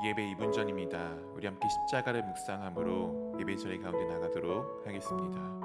예배 2분 전입니다. 우리 함께 십자가를 묵상함으로 예배 자리 가운데 나가도록 하겠습니다.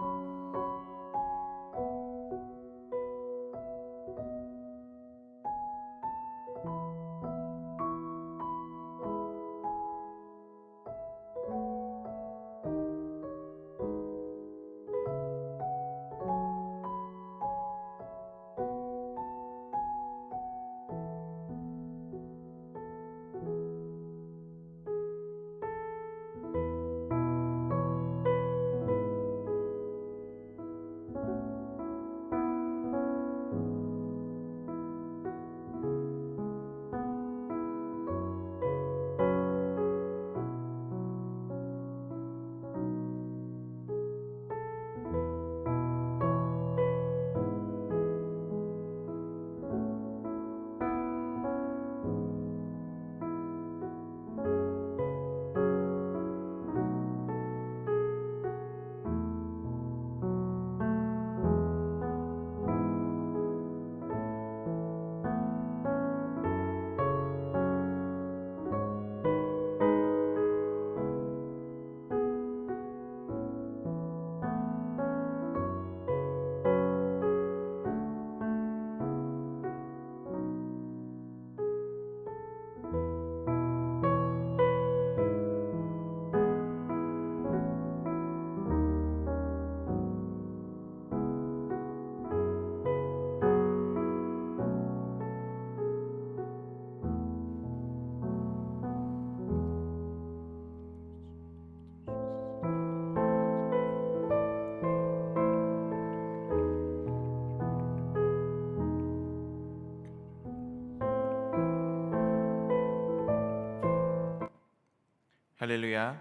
할렐루야,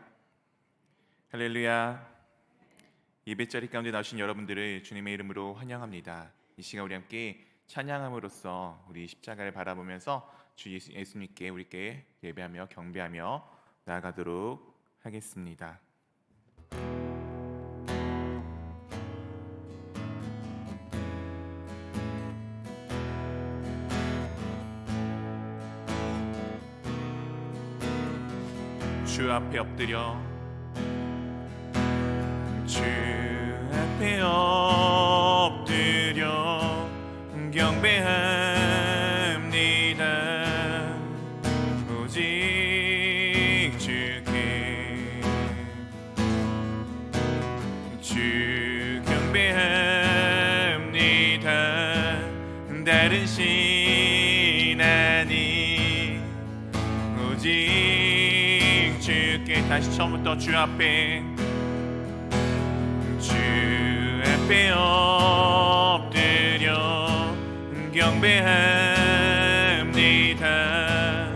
할렐루야. 예배 자리 가운데 나오신 여러분들을 주님의 이름으로 환영합니다. 이 시간 우리 함께 찬양함으로써 우리 십자가를 바라보면서 주 예수님께 우리께 예배하며 경배하며 나아가도록 하겠습니다. 주 앞에 엎드려 주 앞에 엎드려 경배합니다. 오직 주께 주 경배합니다. 다른 신 아니 오직 주께. 다시 처음부터 주 앞에 엎드려 경배합니다.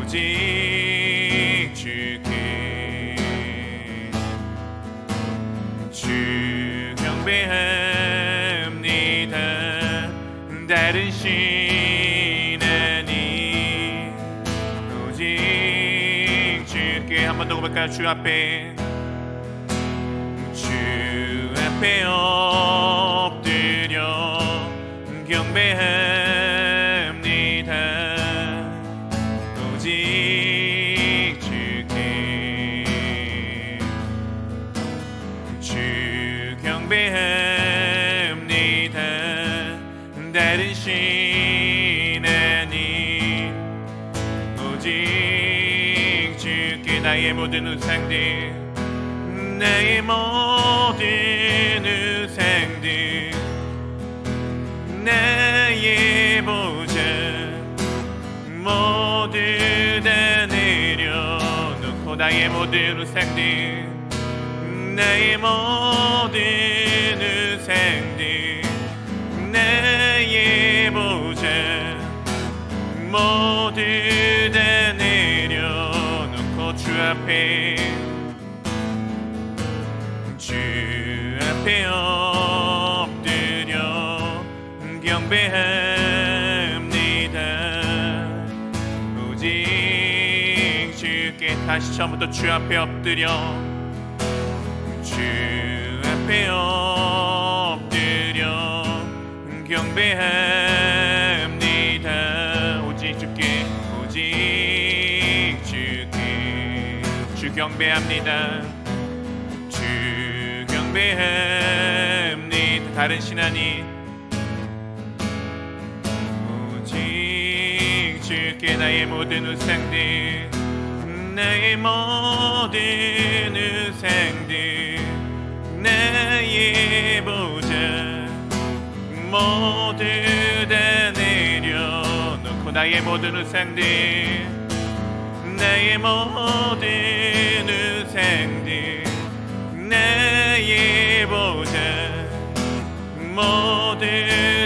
오직 주께 주 경배합니다. 다른 신 아니 오직 주께. 한 번 더 고백할까요? 주 앞에 엎드려 경배합니다. 오직 주께 주 경배합니다. 다른 신 아니 오직 주께. 나의 모든 우상들 나의 모든 우상들 나의 보좌 모두 다 내려놓고 나의 모든 우상들 나의 모든 우상들 나의 보좌 모두 다 내려놓고 주 앞에 엎드려 경배합니다. 오직 주께. 다시 처음부터 주 앞에 엎드려 경배합니다. 오직 주께 오직 경배합니다. 주 경배합니다. 다른 신하니 오직 주께 나의 모든 우상들, 나의 모든 우상들, 나의 보좌 모두 다 내려놓고, 나의 모든 우상들, 나의 모든 우상들, 나의 보좌 모두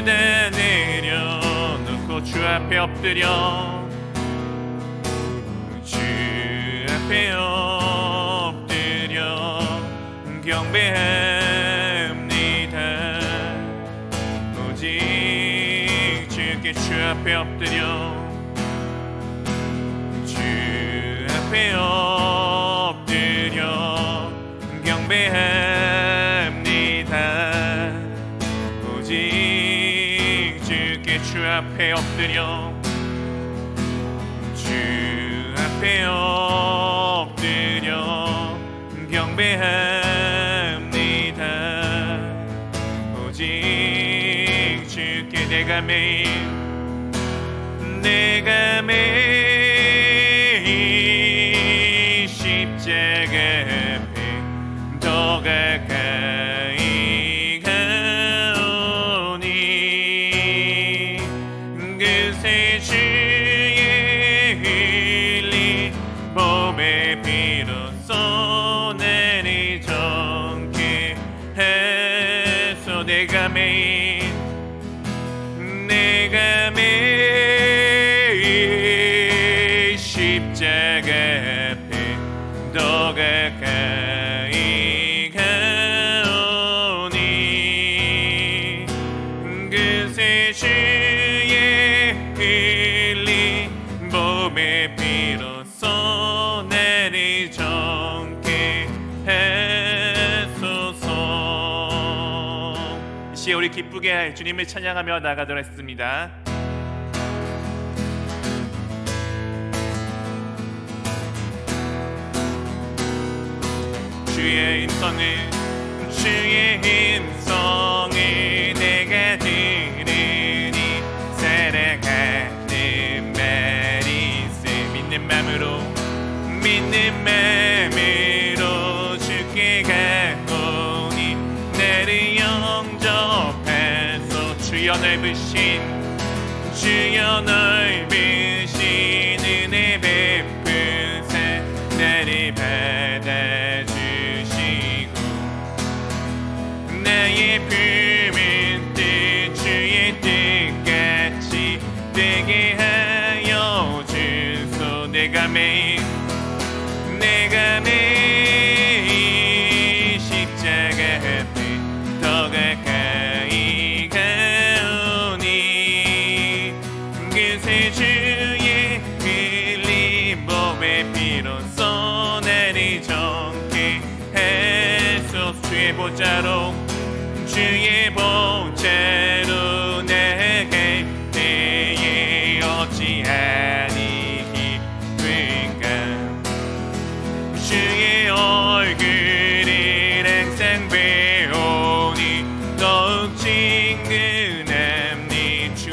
다 내려놓고 주 앞에 엎드려, 주 앞에 엎드려 경배합니다. 오직 주께 주 앞에 엎드려, 주 앞에 엎드려 경배합니다. 오직 주께 주 앞에 엎드려, 주 앞에 엎드려 경배합니다. 오직 주께 내가 매일 십자가 앞에 더 가까이 가오니, 그새 주의 흘린 몸의 피로써 나를 정케 해서 내가 매일 십자가 앞에 더 가까이 가오니, 그새 주의 흘린 몸의 피로써 나를 정케 하소서. 이 시에 우리 기쁘게 할 주님을 찬양하며 나가도록 했습니다. 주의 음성을 내가 들으니 살아가는 말이 있어. 믿는 맘으로 주께 가오니, 나를 영접하소. 주여 넓으신 은혜 베푸사 나를 받아주시고, 나의 품은 뜻 주의 뜻같이 되게 하여 주소. 내가 매일 십자가 앞에 더 가까이 가오니, 그새 주의 흘린 몸의 피로써 나를 정케 하소서. 주의 보좌로 나갈 때에 어찌하니 기쁜가. 주의 얼굴을 항상 배우니 더욱 친근함니,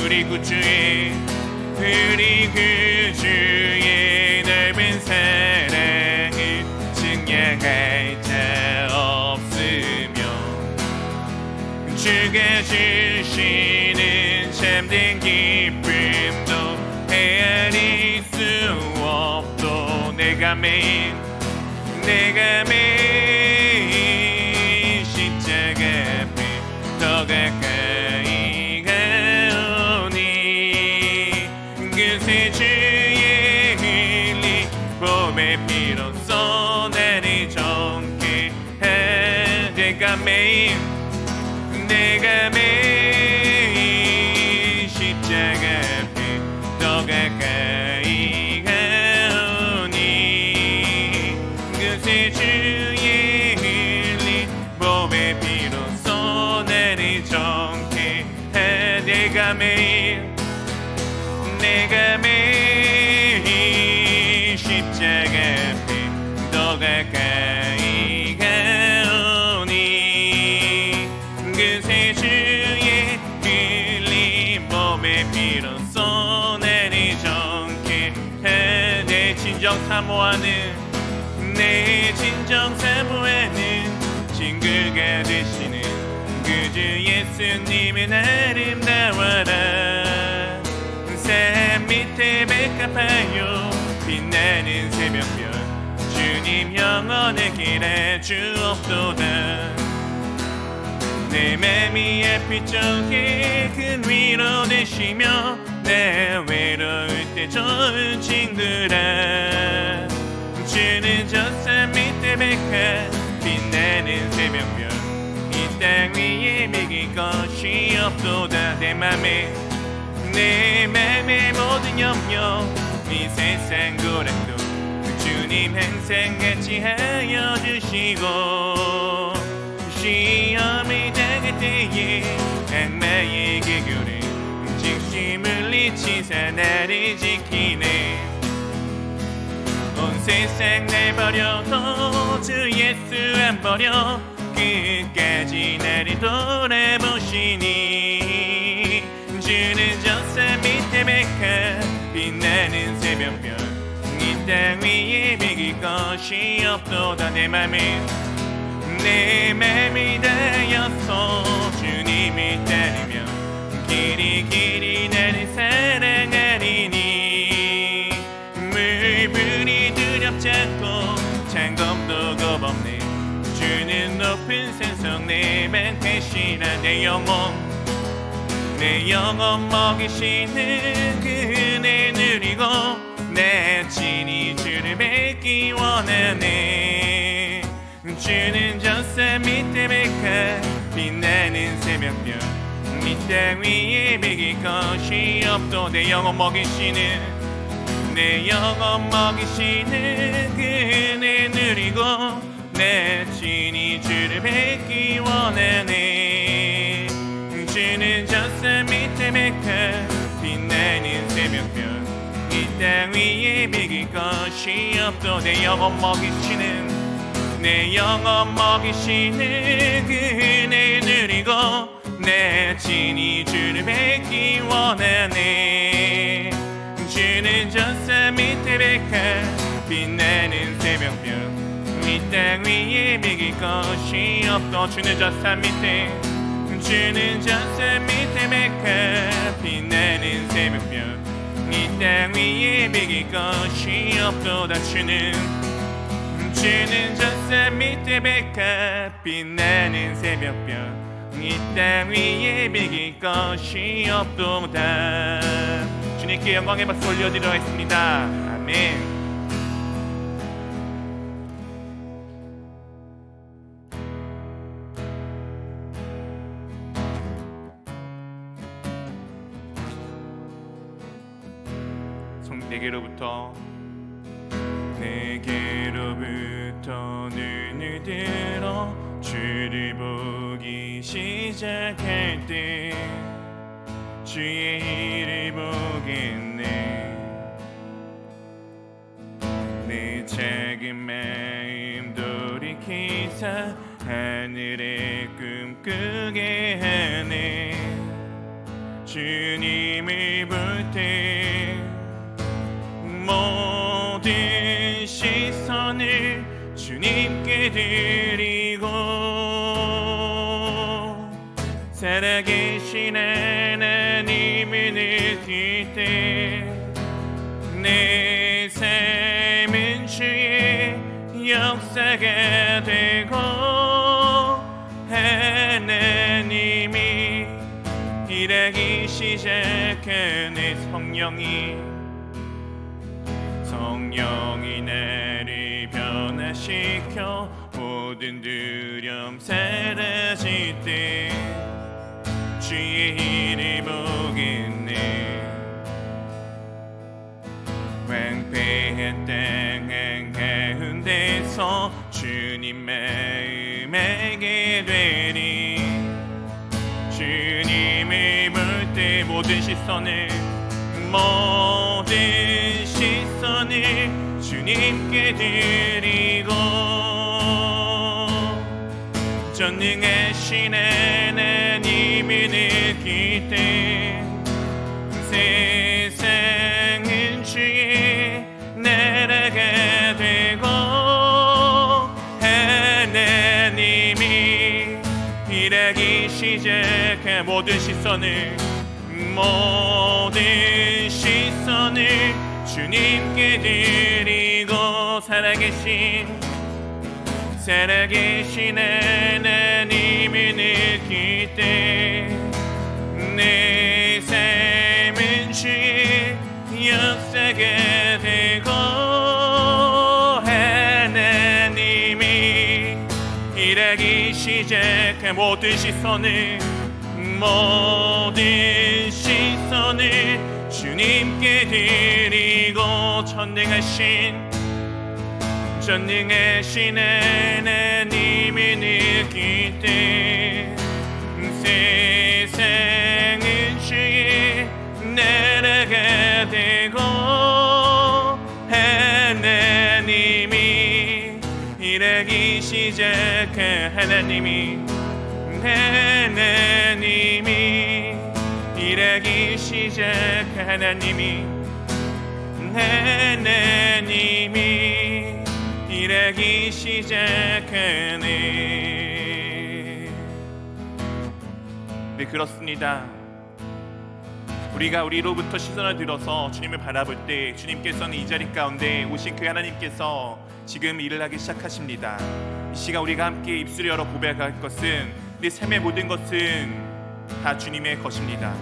우리 구주의 넓은 사랑을 증량할 자 없으며, 주가 주시는 참된 기쁨도 헤아릴 수 없도, 내가 매일 십자가 앞에 더 가까이 가오니, 그새 주의 흘린 몸의 피로써 나를 정케 해. 내가 매일 십자가 앞에 더 가까이 가오니, 그새 주의 흘린 몸의 피로써 나를 정케 해. 내가 매일 십자가 앞에 더 가까이 주의 흘린 몸의 피로써 나를 정케 해. 내 진정 사모하는 내 진정 사모하는 친구가 되시는 그 주 예수님은 아름다워라. 산 밑에 백합하여 빛나는 새벽별 주님 영원의 길에 주옵소다. 내 맘이 아플 적에 큰 위로 되시며 내 외로울 때 좋은 친구라. 주는 저 산 밑에 백합 빛나는 새벽별 이 땅 위에 매길 것이 없도다. 내 맘의 모든 염려 이 세상 고락도 주님 항상 같이 하여 주시고 시험을 당할 때에 악마의 개교를 즉시 물리치사 나를 지키네. 온 세상 날 버려도 주 예수 안 버려 끝까지 나를 돌아보시니. 주는 저 산 밑에 백합 빛나는 새벽별 이 땅 위에 비길 것이 없도다. 내 맘을 다하여서 주님을 따르며 길이 길이 나를 사랑하리니. 물불이 두렵지 않고 창검도 겁없네. 주는 높은 산성 내 방패시라. 내 영혼 먹이시는 그 은혜 누리고 내 친히 주를 뵙기 원하네. 주는 저 산 밑에 백합 빛나는 새벽별 이 땅 위에 비길 것이 없도. 내 영혼 먹이시는 그 은혜 누리고 내 친히 주를 뵙기 원하네. 주는 저 산 밑에 백합 빛나는 새벽별 이 땅 위에 비길 것이 없도. 내 영혼 먹이시는 그 은혜 누리고 내 친히 주를 뵙기 원하네. 주는 저 산 밑에 백합 빛나는 새벽별 이 땅 위에 비길 것이 없도. 주는 저 산 밑에 백합 빛나는 새벽별 이 땅 위에 비길 것이 없도다. 주는 저 산 밑에 백합 빛나는 새벽별 이 땅 위에 비길 것이 없도다. 주님께 영광의 박수 올려드리도록 하겠습니다. 아멘. 내게로부터 눈을 들어 주를 보기 시작할 때 주의 일을 보겠네. 내 작은 마음 돌이키사 하늘의 꿈꾸게 하네. 주님을 볼 때 모든 시선을 주님께 드리고 살아계신 하나님을 느낄 때 내 삶은 주의 역사가 되고 하나님이 일하기 시작하네. 성령이 나를 변화시켜 모든 두려움 사라질 때 주의 일을 보겠네. 황폐한 땅 한가운데서 주님 마음 알게 되리. 주님을 볼 때 모든 시선을 주님께 드리고 전능하신 하나님 하나님을 느낄 때 세상은 주의 나라가 되고 하나님이 일하기 시작한 모든 시선을 주님께 드리고 살아계신 하나님을 느낄 때 내 삶은 주의 역사가 되고 하나님이 일하기 시작한 모든 시선을 주님께 드리고 전능하신 하나님을 느낄 때 세상은 주의 나라가 되고 하나님이 일하기 시작한 하나님이 일하기 시작한 하나님이 일하기 시작하네. 네, 그렇습니다. 우리가 우리로부터 시선을 들어서 주님을 바라볼 때 주님께서는 이 자리 가운데 오신 그 하나님께서 지금 일을 하기 시작하십니다. 이 시간 우리가 함께 입술을 열어 고백할 것은 내 삶의 모든 것은 다 주님의 것입니다.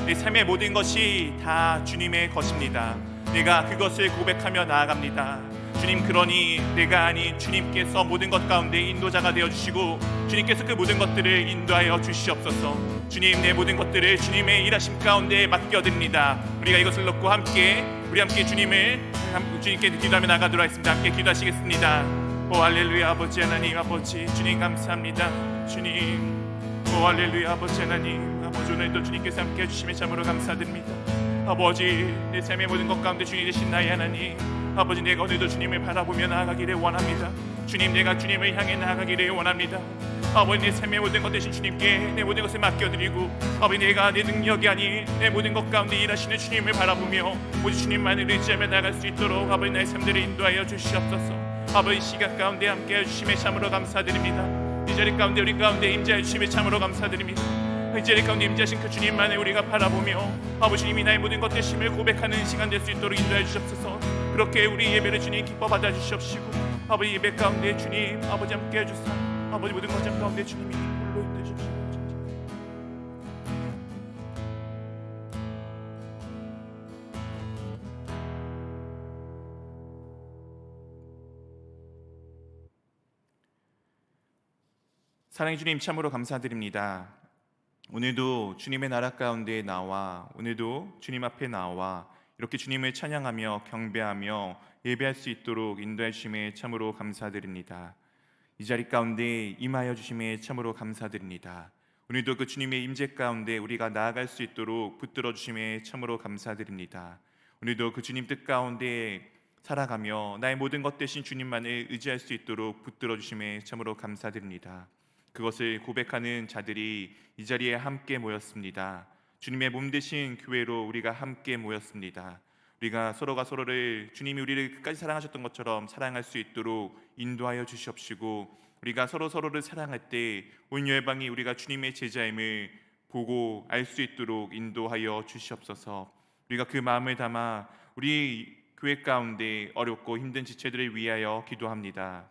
내 삶의 모든 것이 다 주님의 것입니다. 내가 그것을 고백하며 나아갑니다. 주님, 그러니 내가 아닌 주님께서 모든 것 가운데 인도자가 되어주시고 주님께서 그 모든 것들을 인도하여 주시옵소서. 주님, 내 모든 것들을 주님의 일하심 가운데 맡겨드립니다. 우리가 이것을 놓고 함께 주님께 기도하며 나가도록 하겠습니다. 함께 기도하시겠습니다. 오 할렐루야. 아버지 하나님, 아버지 주님 감사합니다. 주님, 오 할렐루야. 아버지 하나님, 아버지 오늘도 주님께서 함께 해주심에 참으로 감사드립니다. 아버지, 내 삶의 모든 것 가운데 주님 되신 나의 하나님, 아버지, 내가 오늘도 주님을 바라보며 나아가기를 원합니다. 주님, 내가 주님을 향해 나아가기를 원합니다. 아버지, 내 삶의 모든 것 대신 주님께 내 모든 것을 맡겨드리고 아버지, 내가 내 능력이 아닌 내 모든 것 가운데 일하시는 주님을 바라보며 오직 주님만을 의지하며 나아갈 수 있도록 아버지, 나의 삶들을 인도하여 주시옵소서. 아버지, 시각 가운데 함께해 주심에 참으로 감사드립니다. 이 자리 가운데 우리 가운데 임재해 주심에 참으로 감사드립니다. 이 자리 가운데 임재하신 그 주님만을 우리가 바라보며 아버지, 주님이 나의 모든 것 되심을 고백하는 시간 될 수 있도록 인도해 주시옵소서. 그렇게 우리 예배를 주님 기뻐 받아 주시옵시고 아버지, 예배 가운데 주님 아버지 함께 해주사 아버지, 모든 것 가운데 주님이 홀로 인도해 주시옵소서. 사랑의 주님, 참으로 감사드립니다. 오늘도 주님의 나라 가운데 나와 오늘도 주님 앞에 나와 이렇게 주님을 찬양하며 경배하며 예배할 수 있도록 인도해 주심에 참으로 감사드립니다. 이 자리 가운데 임하여 주심에 참으로 감사드립니다. 오늘도 그 주님의 임재 가운데 우리가 나아갈 수 있도록 붙들어 주심에 참으로 감사드립니다. 오늘도 그 주님 뜻 가운데 살아가며 나의 모든 것 대신 주님만을 의지할 수 있도록 붙들어 주심에 참으로 감사드립니다. 그것을 고백하는 자들이 이 자리에 함께 모였습니다. 주님의 몸 되신 교회로 우리가 함께 모였습니다. 우리가 서로가 서로를 주님이 우리를 끝까지 사랑하셨던 것처럼 사랑할 수 있도록 인도하여 주시옵시고 우리가 서로를 사랑할 때 온 열방이 우리가 주님의 제자임을 보고 알 수 있도록 인도하여 주시옵소서. 우리가 그 마음을 담아 우리 교회 가운데 어렵고 힘든 지체들을 위하여 기도합니다.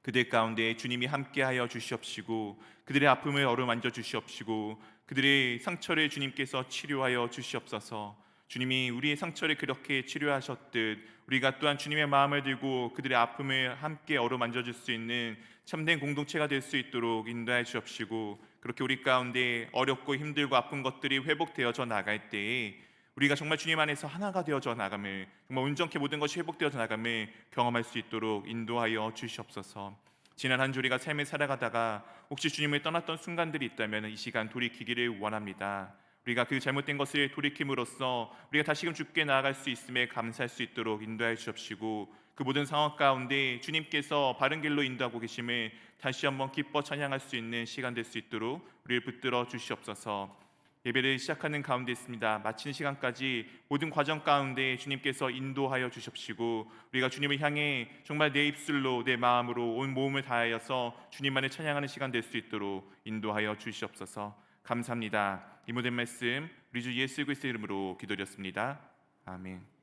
그들 가운데 주님이 함께하여 주시옵시고 그들의 아픔을 어루만져 주시옵시고 그들의 상처를 주님께서 치료하여 주시옵소서. 주님이 우리의 상처를 그렇게 치료하셨듯 우리가 또한 주님의 마음을 들고 그들의 아픔을 함께 어루만져 줄 수 있는 참된 공동체가 될 수 있도록 인도해 주옵시고 그렇게 우리 가운데 어렵고 힘들고 아픈 것들이 회복되어져 나갈 때에 우리가 정말 주님 안에서 하나가 되어져 나감을 정말 온전케 모든 것이 회복되어져 나감을 경험할 수 있도록 인도하여 주시옵소서. 지난 한 주 우리가 삶을 살아가다가 혹시 주님을 떠났던 순간들이 있다면 이 시간 돌이키기를 원합니다. 우리가 그 잘못된 것을 돌이킴으로써 우리가 다시금 주께 나아갈 수 있음에 감사할 수 있도록 인도해 주옵시고 그 모든 상황 가운데 주님께서 바른 길로 인도하고 계심을 다시 한번 기뻐 찬양할 수 있는 시간 될 수 있도록 우리를 붙들어 주시옵소서. 예배를 시작하는 가운데 있습니다. 마치는 시간까지 모든 과정 가운데 주님께서 인도하여 주십시고, 우리가 주님을 향해 정말 내 입술로 내 마음으로 온 몸을 다하여서 주님만을 찬양하는 시간 될 수 있도록 인도하여 주시옵소서. 감사합니다. 이 모든 말씀 우리 주 예수 그리스도의 이름으로 기도드렸습니다. 아멘.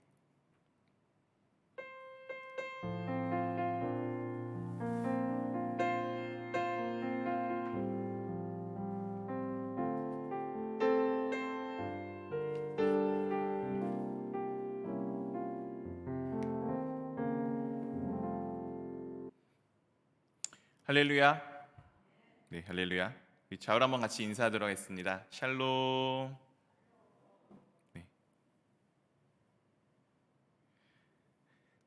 할렐루야. 네, 할렐루야. 우리 좌우로 한번 같이 인사하도록 하겠습니다. 샬롬. 네.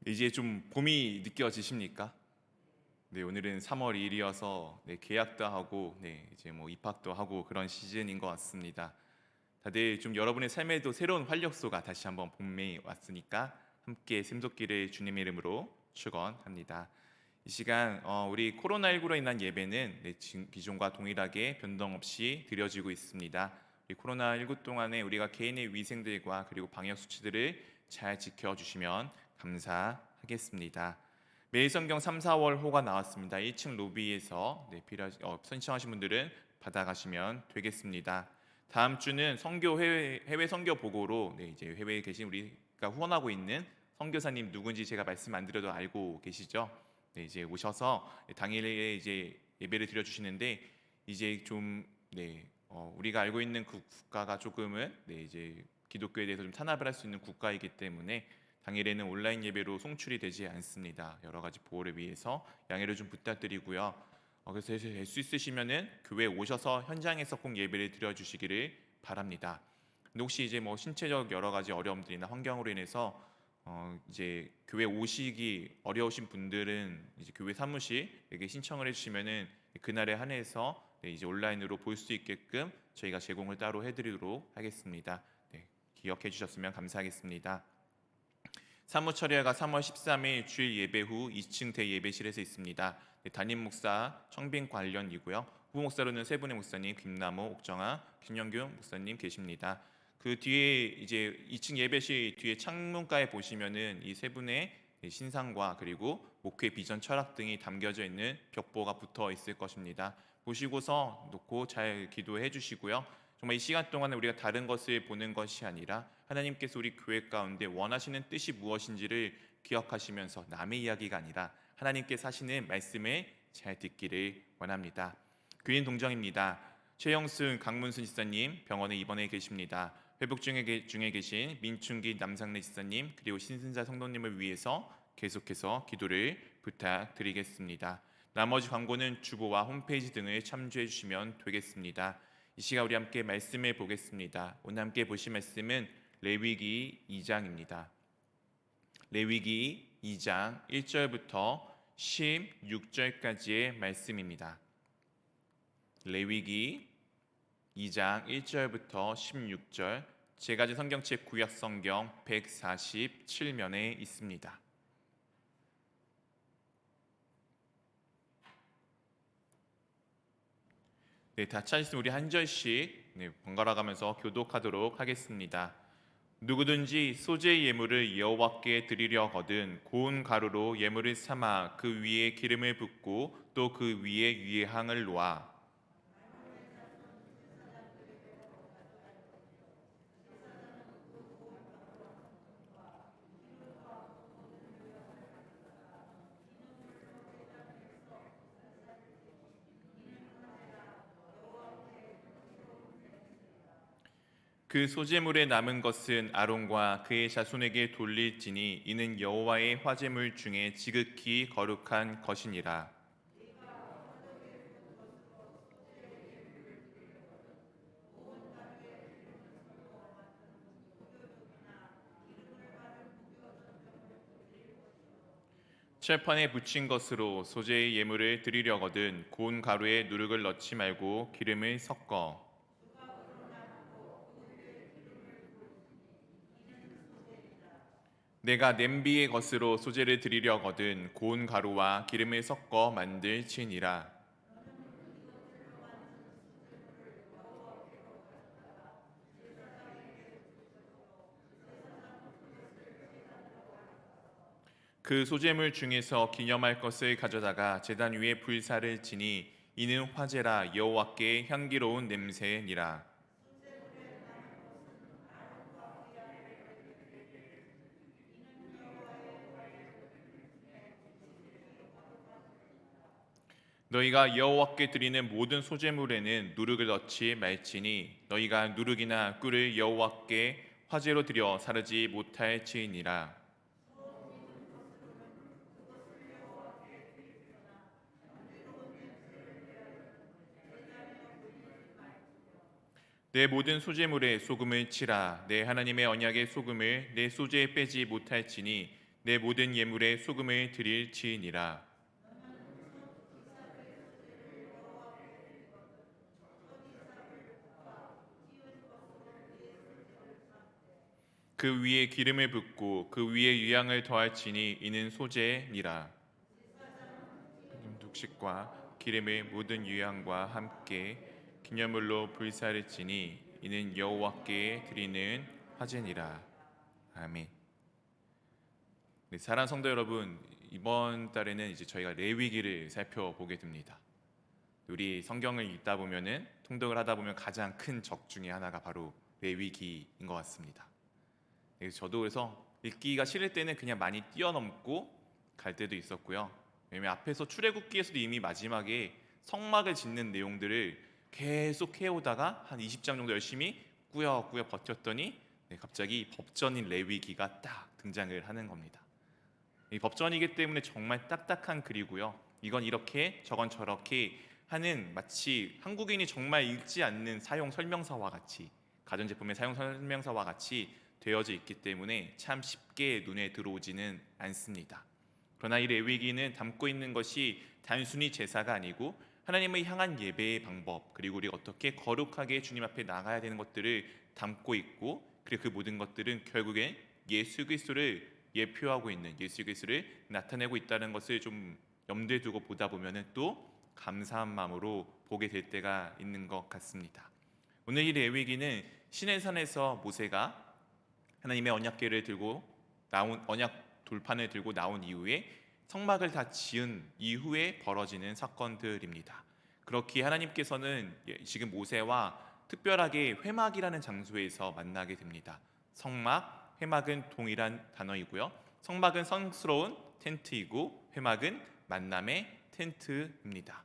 이제 좀 봄이 느껴지십니까? 네, 오늘은 3월 1일이어서 네, 계약도 하고 네, 이제 뭐 입학도 하고 그런 시즌인 것 같습니다. 다들 좀 여러분의 삶에도 새로운 활력소가 다시 한번 봄에 왔으니까 함께 샘솟기를 주님의 이름으로 축원합니다. 이 시간 우리 코로나19로 인한 예배는 네, 기존과 동일하게 변동 없이 드려지고 있습니다. 이 코로나19 동안에 우리가 개인의 위생들과 그리고 방역 수치들을 잘 지켜주시면 감사하겠습니다. 매일 성경 3, 4월 호가 나왔습니다. 1층 로비에서 네, 신청하신 분들은 받아가시면 되겠습니다. 다음 주는 선교 해외 선교 보고로 네, 이제 해외에 계신 우리가 후원하고 있는 선교사님 누군지 제가 말씀 안 드려도 알고 계시죠? 네, 이제 오셔서 당일에 이제 예배를 드려 주시는데 이제 좀 네, 우리가 알고 있는 그 국가가 조금은 네, 이제 기독교에 대해서 좀 탄압을 할 수 있는 국가이기 때문에 당일에는 온라인 예배로 송출이 되지 않습니다. 여러 가지 보호를 위해서 양해를 좀 부탁드리고요. 그래서 될 수 있으시면은 교회 오셔서 현장에서 꼭 예배를 드려 주시기를 바랍니다. 근데 혹시 이제 뭐 신체적 여러 가지 어려움들이나 환경으로 인해서 이제 교회 오시기 어려우신 분들은 이제 교회 사무실에게 신청을 해주시면은 그날에 한해서 네, 이제 온라인으로 볼 수 있게끔 저희가 제공을 따로 해드리도록 하겠습니다. 네, 기억해 주셨으면 감사하겠습니다. 사무처리회가 3월 13일 주일 예배 후 2층 대예배실에서 있습니다. 네, 담임 목사 청빙 관련이고요. 후보 목사로는 세 분의 목사님 김남호, 옥정아, 김영균 목사님 계십니다. 그 뒤에 이제 2층 예배실 뒤에 창문가에 보시면은 이 세 분의 신상과 그리고 목회 비전 철학 등이 담겨져 있는 벽보가 붙어 있을 것입니다. 보시고서 놓고 잘 기도해 주시고요. 정말 이 시간 동안에 우리가 다른 것을 보는 것이 아니라 하나님께서 우리 교회 가운데 원하시는 뜻이 무엇인지를 기억하시면서 남의 이야기가 아니라 하나님께서 하시는 말씀을 잘 듣기를 원합니다. 교인 동정입니다. 최영순, 강문순 지사님 병원에 입원해 계십니다. 회복 중에 계신 민춘기 남상래 지사님 그리고 신순자 성도님을 위해서 계속해서 기도를 부탁드리겠습니다. 나머지 광고는 주보와 홈페이지 등을 참조해 주시면 되겠습니다. 이 시간 우리 함께 말씀을 보겠습니다. 오늘 함께 보실 말씀은 레위기 2장입니다. 레위기 2장 1절부터 16절까지의 말씀입니다. 레위기 2장 1절부터 16절, 제가 가진 성경책 구약 성경 147면에 있습니다. 네, 다 찾으시면 우리 한 절씩 번갈아 가면서 교독하도록 하겠습니다. 누구든지 소재 예물을 여호와께 드리려거든 고운 가루로 예물을 삼아 그 위에 기름을 붓고 또 그 위에 유향을 놓아 그 소재물에 남은 것은 아론과 그의 자손에게 돌릴지니 이는 여호와의 화제물 중에 지극히 거룩한 것이니라. 철판에 붙인 것으로 소재의 예물을 드리려거든 고운 가루에 누룩을 넣지 말고 기름을 섞어 내가 냄비의 것으로 소재를 드리려거든 고운 가루와 기름을 섞어 만들 치니라. 그 소재물 중에서 기념할 것을 가져다가 제단 위에 불사를 지니 이는 화제라 여호와께 향기로운 냄새니라. 너희가 여호와께 드리는 모든 소재물에는 누룩을 넣지 말지니 너희가 누룩이나 꿀을 여호와께 화제로 드려 사르지 못할지니라. 내 모든 소재물에 소금을 치라. 내 하나님의 언약의 소금을 내 소재에 빼지 못할지니 내 모든 예물에 소금을 드릴지니라. 그 위에 기름을 붓고 그 위에 유향을 더할지니 이는 소재니라. 독식과 기름의 모든 유향과 함께 기념물로 불사를 지니 이는 여호와께 드리는 화제니라. 아멘. 네, 사랑하는 성도 여러분, 이번 달에는 이제 저희가 레위기를 살펴보게 됩니다. 우리 성경을 읽다 보면은 통독을 하다 보면 가장 큰 적 중에 하나가 바로 레위기인 것 같습니다. 저도 그래서 읽기가 싫을 때는 그냥 많이 뛰어넘고 갈 때도 있었고요. 왜냐면 앞에서 출애굽기에서도 이미 마지막에 성막을 짓는 내용들을 계속 해오다가 한 20장 정도 열심히 꾸역꾸역 버텼더니 갑자기 법전인 레위기가 딱 등장을 하는 겁니다. 이 법전이기 때문에 정말 딱딱한 글이고요. 이건 이렇게 저건 저렇게 하는 마치 한국인이 정말 읽지 않는 사용 설명서와 같이 가전제품의 사용 설명서와 같이 되어져 있기 때문에 참 쉽게 눈에 들어오지는 않습니다. 그러나 이 레위기는 담고 있는 것이 단순히 제사가 아니고 하나님을 향한 예배의 방법, 그리고 우리가 어떻게 거룩하게 주님 앞에 나가야 되는 것들을 담고 있고, 그리고 그 모든 것들은 결국엔 예수 그리스도를 예표하고 있는, 예수 그리스도를 나타내고 있다는 것을 좀 염두에 두고 보다 보면은 또 감사한 마음으로 보게 될 때가 있는 것 같습니다. 오늘 이 레위기는 시내산에서 모세가 하나님의 언약궤를 들고 나온 언약 돌판을 들고 나온 이후에 성막을 다 지은 이후에 벌어지는 사건들입니다. 그렇기에 하나님께서는 지금 모세와 특별하게 회막이라는 장소에서 만나게 됩니다. 성막, 회막은 동일한 단어이고요. 성막은 성스러운 텐트이고 회막은 만남의 텐트입니다.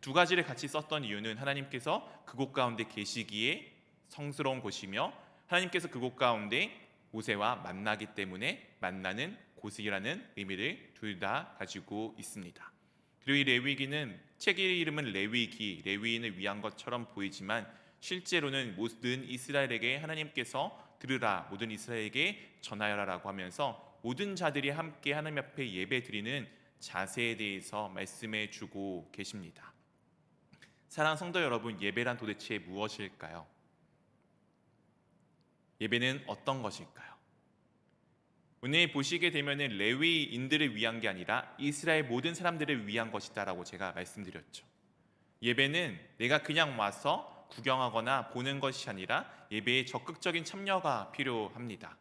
두 가지를 같이 썼던 이유는 하나님께서 그곳 가운데 계시기에 성스러운 곳이며 하나님께서 그곳 가운데 모세와 만나기 때문에 만나는 곳이라는 의미를 둘 다 가지고 있습니다. 그리고 이 레위기는 책의 이름은 레위기, 레위인을 위한 것처럼 보이지만 실제로는 모든 이스라엘에게 하나님께서 들으라, 모든 이스라엘에게 전하여라라고 하면서 모든 자들이 함께 하나님 앞에 예배 드리는 자세에 대해서 말씀해 주고 계십니다. 사랑하는 성도 여러분, 예배란 도대체 무엇일까요? 예배는 어떤 것일까요? 오늘 보시게 되면은 레위인들을 위한 게 아니라 이스라엘 모든 사람들을 위한 것이다라고 제가 말씀드렸죠. 예배는 내가 그냥 와서 구경하거나 보는 것이 아니라 예배에 적극적인 참여가 필요합니다.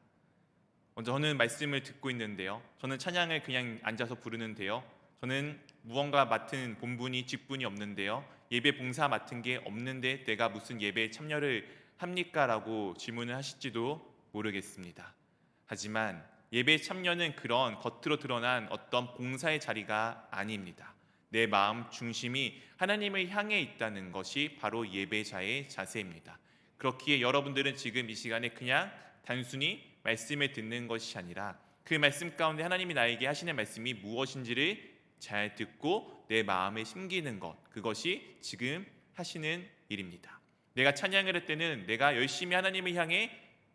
저는 말씀을 듣고 있는데요. 저는 찬양을 그냥 앉아서 부르는데요. 저는 무언가 맡은 본분이 직분이 없는데요. 예배 봉사 맡은 게 없는데 내가 무슨 예배에 참여를 합니까? 라고 질문을 하실지도 모르겠습니다. 하지만 예배 참여는 그런 겉으로 드러난 어떤 봉사의 자리가 아닙니다. 내 마음 중심이 하나님을 향해 있다는 것이 바로 예배자의 자세입니다. 그렇기에 여러분들은 지금 이 시간에 그냥 단순히 말씀을 듣는 것이 아니라 그 말씀 가운데 하나님이 나에게 하시는 말씀이 무엇인지를 잘 듣고 내 마음에 심기는 것, 그것이 지금 하시는 일입니다. 내가 찬양을 할 때는 내가 열심히 하나님을 향해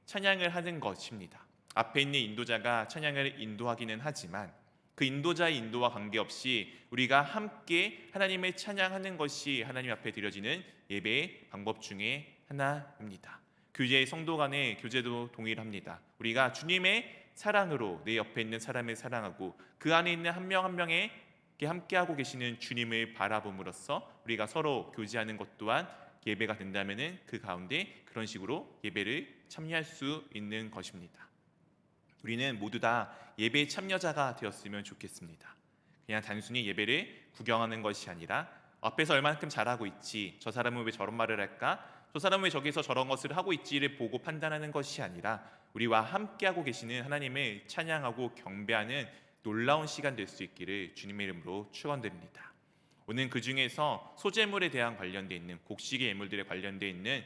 찬양을 하는 것입니다. 앞에 있는 인도자가 찬양을 인도하기는 하지만 그 인도자의 인도와 관계없이 우리가 함께 하나님을 찬양하는 것이 하나님 앞에 드려지는 예배의 방법 중에 하나입니다. 교제의 성도 간의 교제도 동일합니다. 우리가 주님의 사랑으로 내 옆에 있는 사람을 사랑하고 그 안에 있는 한 명 한 명에 함께하고 계시는 주님을 바라봄으로써 우리가 서로 교제하는 것 또한 예배가 된다면은 그 가운데 그런 식으로 예배를 참여할 수 있는 것입니다. 우리는 모두 다 예배의 참여자가 되었으면 좋겠습니다. 그냥 단순히 예배를 구경하는 것이 아니라 앞에서 얼만큼 잘하고 있지, 저 사람은 왜 저런 말을 할까, 저 사람은 왜 저기서 저런 것을 하고 있지를 보고 판단하는 것이 아니라 우리와 함께하고 계시는 하나님을 찬양하고 경배하는 놀라운 시간 될 수 있기를 주님의 이름으로 축원드립니다. 오늘 그 중에서 소제물에 대한 관련돼 있는 곡식의 예물들에 관련돼 있는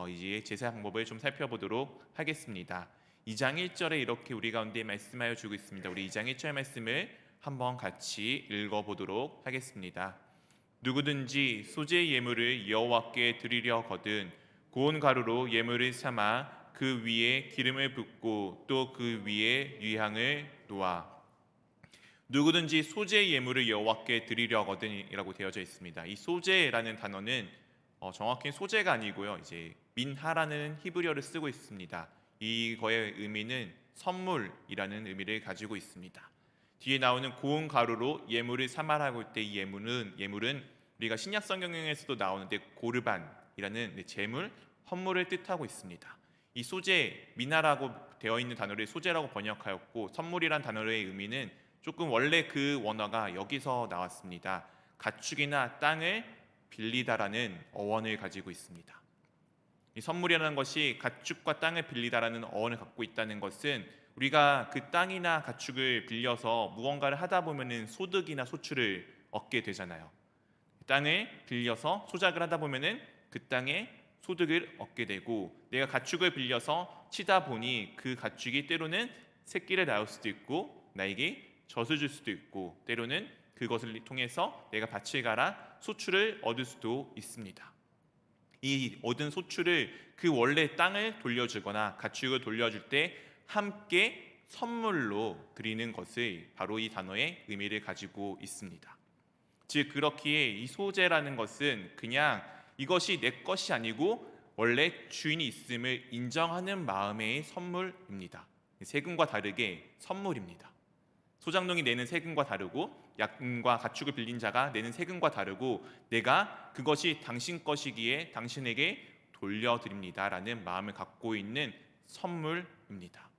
이제 제사 방법을 좀 살펴보도록 하겠습니다. 2장 1절에 이렇게 우리 가운데 말씀하여 주고 있습니다. 우리 2장 1절 말씀을 한번 같이 읽어보도록 하겠습니다. 누구든지 소제 예물을 여호와께 드리려거든 고운 가루로 예물을 삼아 그 위에 기름을 붓고 또 그 위에 유향을 놓아. 누구든지 소제 예물을 여호와께 드리려거든이라고 되어져 있습니다. 이 소제라는 단어는 정확히 소제가 아니고요, 이제 민하라는 히브리어를 쓰고 있습니다. 이거의 의미는 선물이라는 의미를 가지고 있습니다. 뒤에 나오는 고운 가루로 예물을 삼아라고 할 때 이 예물은 우리가 신약 성경에서도 나오는데 고르반이라는 제물, 헌물을 뜻하고 있습니다. 이 소제, 미나라고 되어 있는 단어를 소제라고 번역하였고 선물이란 단어의 의미는 조금 원래 그 원어가 여기서 나왔습니다. 가축이나 땅을 빌리다라는 어원을 가지고 있습니다. 이 선물이라는 것이 가축과 땅을 빌리다라는 어원을 갖고 있다는 것은 우리가 그 땅이나 가축을 빌려서 무언가를 하다 보면은 소득이나 소출을 얻게 되잖아요. 땅을 빌려서 소작을 하다 보면은 그 땅에 소득을 얻게 되고, 내가 가축을 빌려서 치다 보니 그 가축이 때로는 새끼를 낳을 수도 있고 나에게 젖을 줄 수도 있고, 때로는 그것을 통해서 내가 밭을 갈아 소출을 얻을 수도 있습니다. 이 얻은 소출을 그 원래 땅을 돌려주거나 가축을 돌려줄 때 함께 선물로 드리는 것을 바로 이 단어의 의미를 가지고 있습니다. 즉 그렇기에 이 소제라는 것은 그냥 이것이 내 것이 아니고 원래 주인이 있음을 인정하는 마음의 선물입니다. 세금과 다르게 선물입니다. 소장농이 내는 세금과 다르고 양과 가축을 빌린 자가 내는 세금과 다르고 내가 그것이 당신 것이기에 당신에게 돌려드립니다라는 마음을 갖고 있는 선물입니다.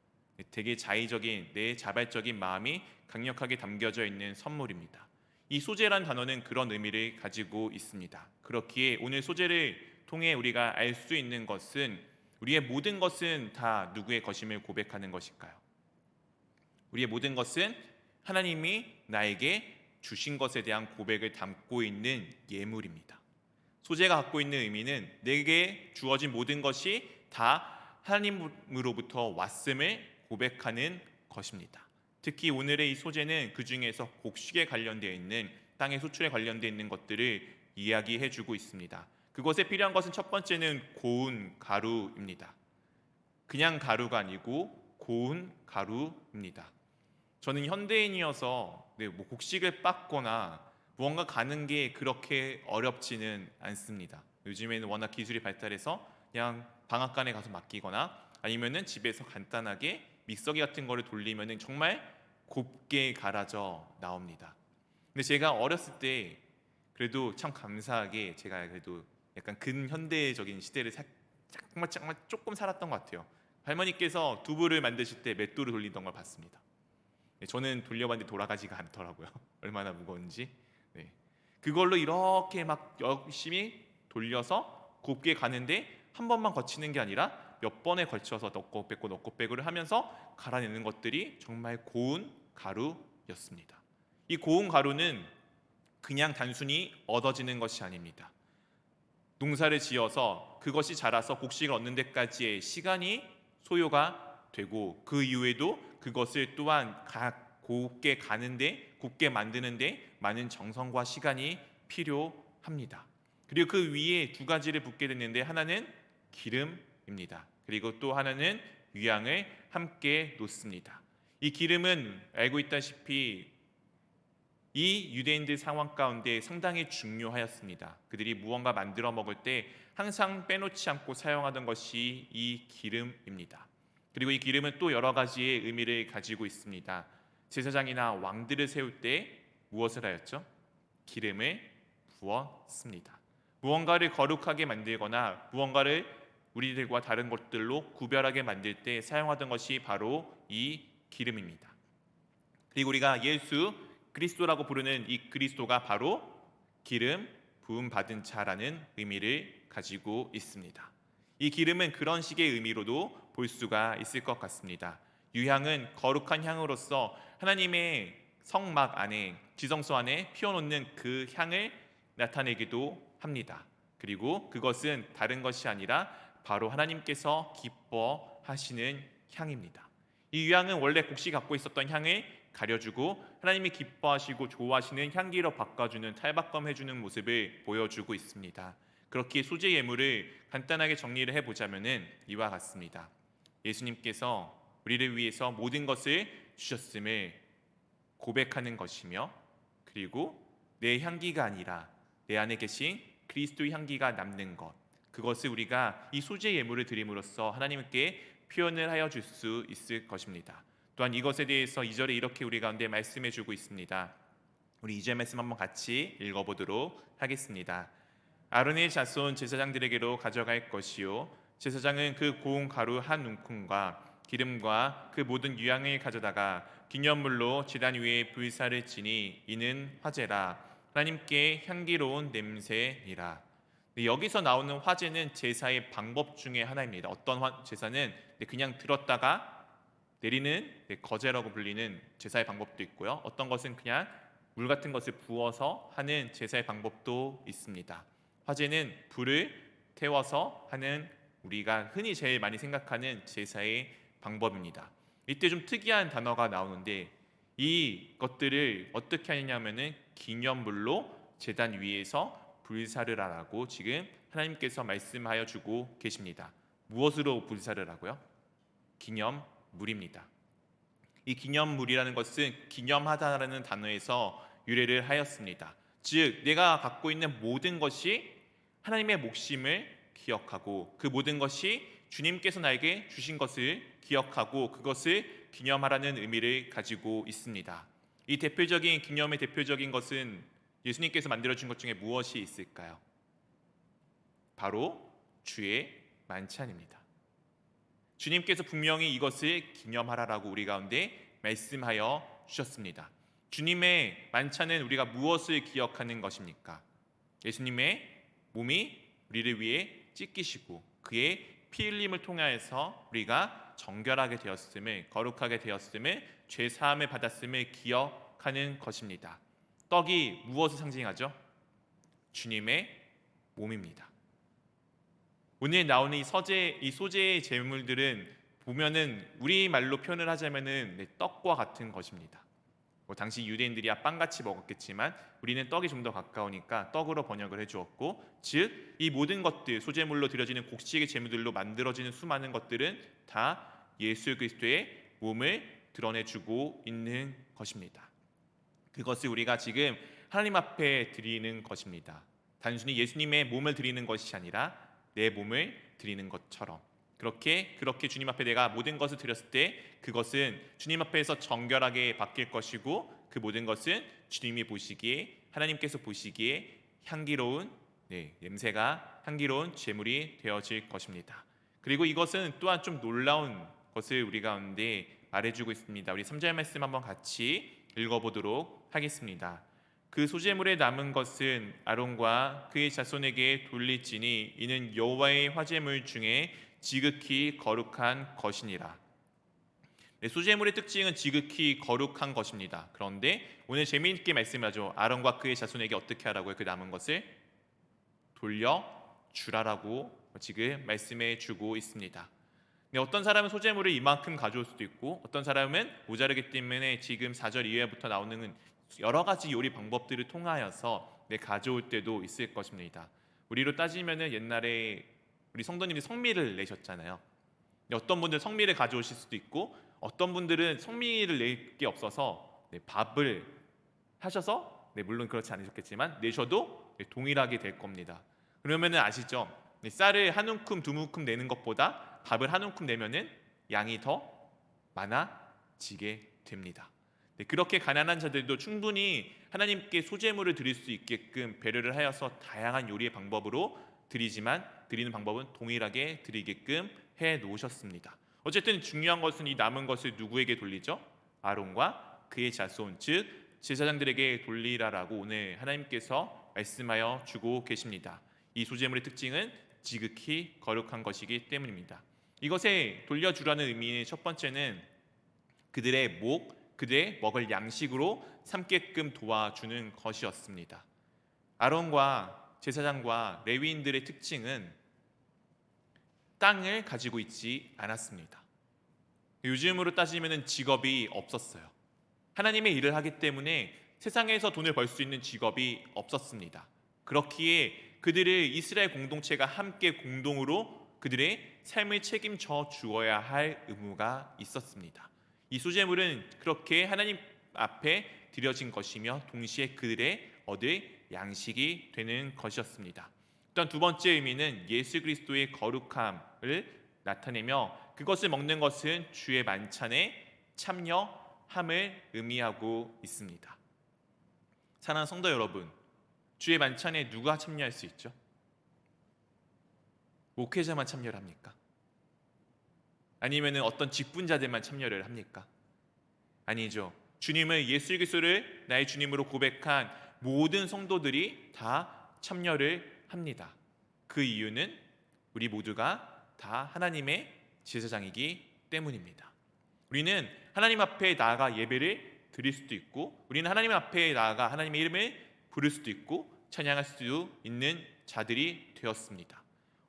되게 자의적인 내 자발적인 마음이 강력하게 담겨져 있는 선물입니다. 이 소제란 단어는 그런 의미를 가지고 있습니다. 그렇기에 오늘 소제를 통해 우리가 알 수 있는 것은 우리의 모든 것은 다 누구의 것임을 고백하는 것일까요? 우리의 모든 것은 하나님이 나에게 주신 것에 대한 고백을 담고 있는 예물입니다. 소제가 갖고 있는 의미는 내게 주어진 모든 것이 다 하나님으로부터 왔음을 고백하는 것입니다. 특히 오늘의 이 소제는 그 중에서 곡식에 관련되어 있는 땅의 소출에 관련되어 있는 것들을 이야기해 주고 있습니다. 그것에 필요한 것은 첫 번째는 고운 가루입니다. 그냥 가루가 아니고 고운 가루입니다. 저는 현대인이어서 곡식을 빻거나 무언가 가는 게 그렇게 어렵지는 않습니다. 요즘에는 워낙 기술이 발달해서 그냥 방앗간에 가서 맡기거나 아니면은 집에서 간단하게 믹서기 같은 거를 돌리면은 정말 곱게 갈아져 나옵니다. 근데 제가 어렸을 때 그래도 참 감사하게 제가 그래도 약간 근현대적인 시대를 정말 조금 살았던 것 같아요. 할머니께서 두부를 만드실 때 맷돌을 돌리던 걸 봤습니다. 저는 돌려봤는데 돌아가지가 않더라고요. 얼마나 무거운지. 네. 그걸로 이렇게 막 열심히 돌려서 곱게 가는데 한 번만 거치는 게 아니라 몇 번에 걸쳐서 넣고 빼고를 하면서 갈아내는 것들이 정말 고운 가루였습니다. 이 고운 가루는 그냥 단순히 얻어지는 것이 아닙니다. 농사를 지어서 그것이 자라서 곡식을 얻는 데까지의 시간이 소요가 되고 그 이후에도 그것을 또한 곱게 가는데 곱게 만드는데 많은 정성과 시간이 필요합니다. 그리고 그 위에 두 가지를 붓게 됐는데 하나는 기름입니다. 그리고 또 하나는 유향을 함께 놓습니다. 이 기름은 알고 있다시피 이 유대인들 상황 가운데 상당히 중요하였습니다. 그들이 무언가 만들어 먹을 때 항상 빼놓지 않고 사용하던 것이 이 기름입니다. 그리고 이 기름은 또 여러 가지의 의미를 가지고 있습니다. 제사장이나 왕들을 세울 때 무엇을 하였죠? 기름을 부었습니다. 무언가를 거룩하게 만들거나 무언가를 우리들과 다른 것들로 구별하게 만들 때 사용하던 것이 바로 이 기름입니다. 그리고 우리가 예수 그리스도라고 부르는 이 그리스도가 바로 기름 부음 받은 자라는 의미를 가지고 있습니다. 이 기름은 그런 식의 의미로도 볼 수가 있을 것 같습니다. 유향은 거룩한 향으로서 하나님의 성막 안에, 지성소 안에 피워놓는 그 향을 나타내기도 합니다. 그리고 그것은 다른 것이 아니라 바로 하나님께서 기뻐하시는 향입니다. 이 유향은 원래 곡식이 갖고 있었던 향을 가려주고 하나님이 기뻐하시고 좋아하시는 향기로 바꿔주는, 탈바꿈해주는 모습을 보여주고 있습니다. 그렇게 소재 예물을 간단하게 정리를 해보자면 이와 같습니다. 예수님께서 우리를 위해서 모든 것을 주셨음을 고백하는 것이며, 그리고 내 향기가 아니라 내 안에 계신 그리스도의 향기가 남는 것, 그것을 우리가 이 소재 예물을 드림으로써 하나님께 표현을 하여 줄 수 있을 것입니다. 또한 이것에 대해서 2절에 이렇게 우리 가운데 말씀해 주고 있습니다. 우리 2절 말씀 한번 같이 읽어보도록 하겠습니다. 아론의 자손 제사장들에게로 가져갈 것이요, 제사장은 그 고운 가루 한 움큼과 기름과 그 모든 유향을 가져다가 기념물로 제단 위에 불사를 지니 이는 화제라, 하나님께 향기로운 냄새니라. 여기서 나오는 화제는 제사의 방법 중에 하나입니다. 어떤 제사는 그냥 들었다가 내리는 거제라고 불리는 제사의 방법도 있고요. 어떤 것은 그냥 물 같은 것을 부어서 하는 제사의 방법도 있습니다. 화제는 불을 태워서 하는, 우리가 흔히 제일 많이 생각하는 제사의 방법입니다. 이때 좀 특이한 단어가 나오는데, 이것들을 어떻게 하느냐면은 기념물로 제단 위에서 불사를 하라고 지금 하나님께서 말씀하여 주고 계십니다. 무엇으로 불사를 하고요? 기념물입니다. 이 기념물이라는 것은 기념하다라는 단어에서 유래를 하였습니다. 즉, 내가 갖고 있는 모든 것이 하나님의 목심을 기억하고 그 모든 것이 주님께서 나에게 주신 것을 기억하고 그것을 기념하라는 의미를 가지고 있습니다. 이 대표적인 기념의 대표적인 것은 예수님께서 만들어준 것 중에 무엇이 있을까요? 바로 주의 만찬입니다. 주님께서 분명히 이것을 기념하라라고 우리 가운데 말씀하여 주셨습니다. 주님의 만찬은 우리가 무엇을 기억하는 것입니까? 예수님의 몸이 우리를 위해 찢기시고 그의 피 흘림을 통하여서 우리가 정결하게 되었음을, 거룩하게 되었음을, 죄 사함을 받았음을 기억하는 것입니다. 떡이 무엇을 상징하죠? 주님의 몸입니다. 오늘 나오는 이 소재의 제물들은 보면은 우리말로 표현을 하자면은 떡과 같은 것입니다. 당시 유대인들이야 빵같이 먹었겠지만 우리는 떡이 좀 더 가까우니까 떡으로 번역을 해주었고, 즉 이 모든 것들, 소재물로 드려지는 곡식의 제물들로 만들어지는 수많은 것들은 다 예수 그리스도의 몸을 드러내주고 있는 것입니다. 그것을 우리가 지금 하나님 앞에 드리는 것입니다. 단순히 예수님의 몸을 드리는 것이 아니라 내 몸을 드리는 것처럼, 그렇게 주님 앞에 내가 모든 것을 드렸을 때 그것은 주님 앞에서 정결하게 바뀔 것이고, 그 모든 것은 주님이 보시기에, 하나님께서 보시기에 향기로운 냄새가 향기로운 제물이 되어질 것입니다. 그리고 이것은 또한 좀 놀라운 것을 우리 가운데 말해주고 있습니다. 우리 3절 말씀 한번 같이 읽어보도록 하겠습니다. 그 소재물에 남은 것은 아론과 그의 자손에게 돌릴지니 이는 여호와의 화제물 중에 지극히 거룩한 것이니라. 소재물의 특징은 지극히 거룩한 것입니다. 그런데 오늘 재미있게 말씀하죠. 아론과 그의 자손에게 어떻게 하라고요? 그 남은 것을 돌려주라라고 지금 말씀해 주고 있습니다. 어떤 사람은 소재물을 이만큼 가져올 수도 있고, 어떤 사람은 모자르기 때문에 지금 4절 이후부터 나오는 여러 가지 요리 방법들을 통하여서 가져올 때도 있을 것입니다. 우리로 따지면은 옛날에 우리 성도님이 성미를 내셨잖아요. 어떤 분들 성미를 가져오실 수도 있고, 어떤 분들은 성미를 낼 게 없어서 밥을 하셔서, 물론 그렇지 않으셨겠지만 내셔도 동일하게 될 겁니다. 그러면은 아시죠? 쌀을 한 움큼 두 움큼 내는 것보다 밥을 한 움큼 내면은 양이 더 많아지게 됩니다. 네, 그렇게 가난한 자들도 충분히 하나님께 소제물을 드릴 수 있게끔 배려를 하여서 다양한 요리의 방법으로 드리지만 드리는 방법은 동일하게 드리게끔 해 놓으셨습니다. 어쨌든 중요한 것은 이 남은 것을 누구에게 돌리죠? 아론과 그의 자손, 즉 제사장들에게 돌리라라고 오늘 하나님께서 말씀하여 주고 계십니다. 이 소제물의 특징은 지극히 거룩한 것이기 때문입니다. 이것에 돌려주라는 의미의 첫 번째는 그들의 그들의 먹을 양식으로 삼게끔 도와주는 것이었습니다. 아론과 제사장과 레위인들의 특징은 땅을 가지고 있지 않았습니다. 요즘으로 따지면 직업이 없었어요. 하나님의 일을 하기 때문에 세상에서 돈을 벌 수 있는 직업이 없었습니다. 그렇기에 그들의 이스라엘 공동체가 함께 공동으로 그들의 삶을 책임져 주어야 할 의무가 있었습니다. 이 소제물은 그렇게 하나님 앞에 드려진 것이며 동시에 그들의 얻을 양식이 되는 것이었습니다. 또한 두 번째 의미는 예수 그리스도의 거룩함을 나타내며 그것을 먹는 것은 주의 만찬에 참여함을 의미하고 있습니다. 사랑하는 성도 여러분, 주의 만찬에 누가 참여할 수 있죠? 목회자만 참여를 합니까? 아니면 어떤 직분자들만 참여를 합니까? 아니죠. 주님을 예수 그리스도를 나의 주님으로 고백한 모든 성도들이 다 참여를 합니다. 그 이유는 우리 모두가 다 하나님의 제사장이기 때문입니다. 우리는 하나님 앞에 나아가 예배를 드릴 수도 있고 우리는 하나님 앞에 나아가 하나님의 이름을 부를 수도 있고 찬양할 수도 있는 자들이 되었습니다.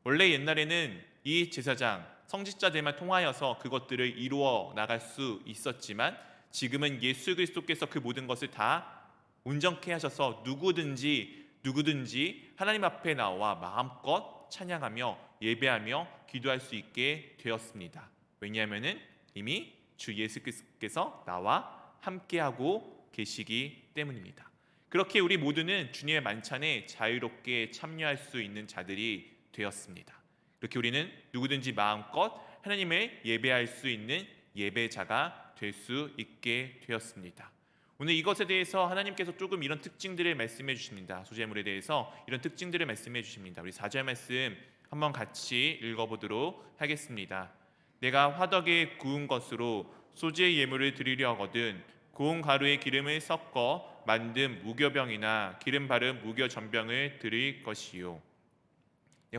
원래 옛날에는 이 제사장, 성직자들만 통하여서 그것들을 이루어 나갈 수 있었지만 지금은 예수 그리스도께서 그 모든 것을 다 온전케 하셔서 누구든지 하나님 앞에 나와 마음껏 찬양하며 예배하며 기도할 수 있게 되었습니다. 왜냐하면 이미 주 예수 그리스도께서 나와 함께하고 계시기 때문입니다. 그렇게 우리 모두는 주님의 만찬에 자유롭게 참여할 수 있는 자들이 되었습니다. 그렇게 우리는 누구든지 마음껏 하나님을 예배할 수 있는 예배자가 될 수 있게 되었습니다. 오늘 이것에 대해서 하나님께서 조금 이런 특징들을 말씀해 주십니다. 소제물에 대해서 이런 특징들을 말씀해 주십니다. 우리 4절 말씀 한번 같이 읽어보도록 하겠습니다. 내가 화덕에 구운 것으로 소제의 예물을 드리려 하거든 고운 가루에 기름을 섞어 만든 무교병이나 기름 바른 무교전병을 드릴 것이요.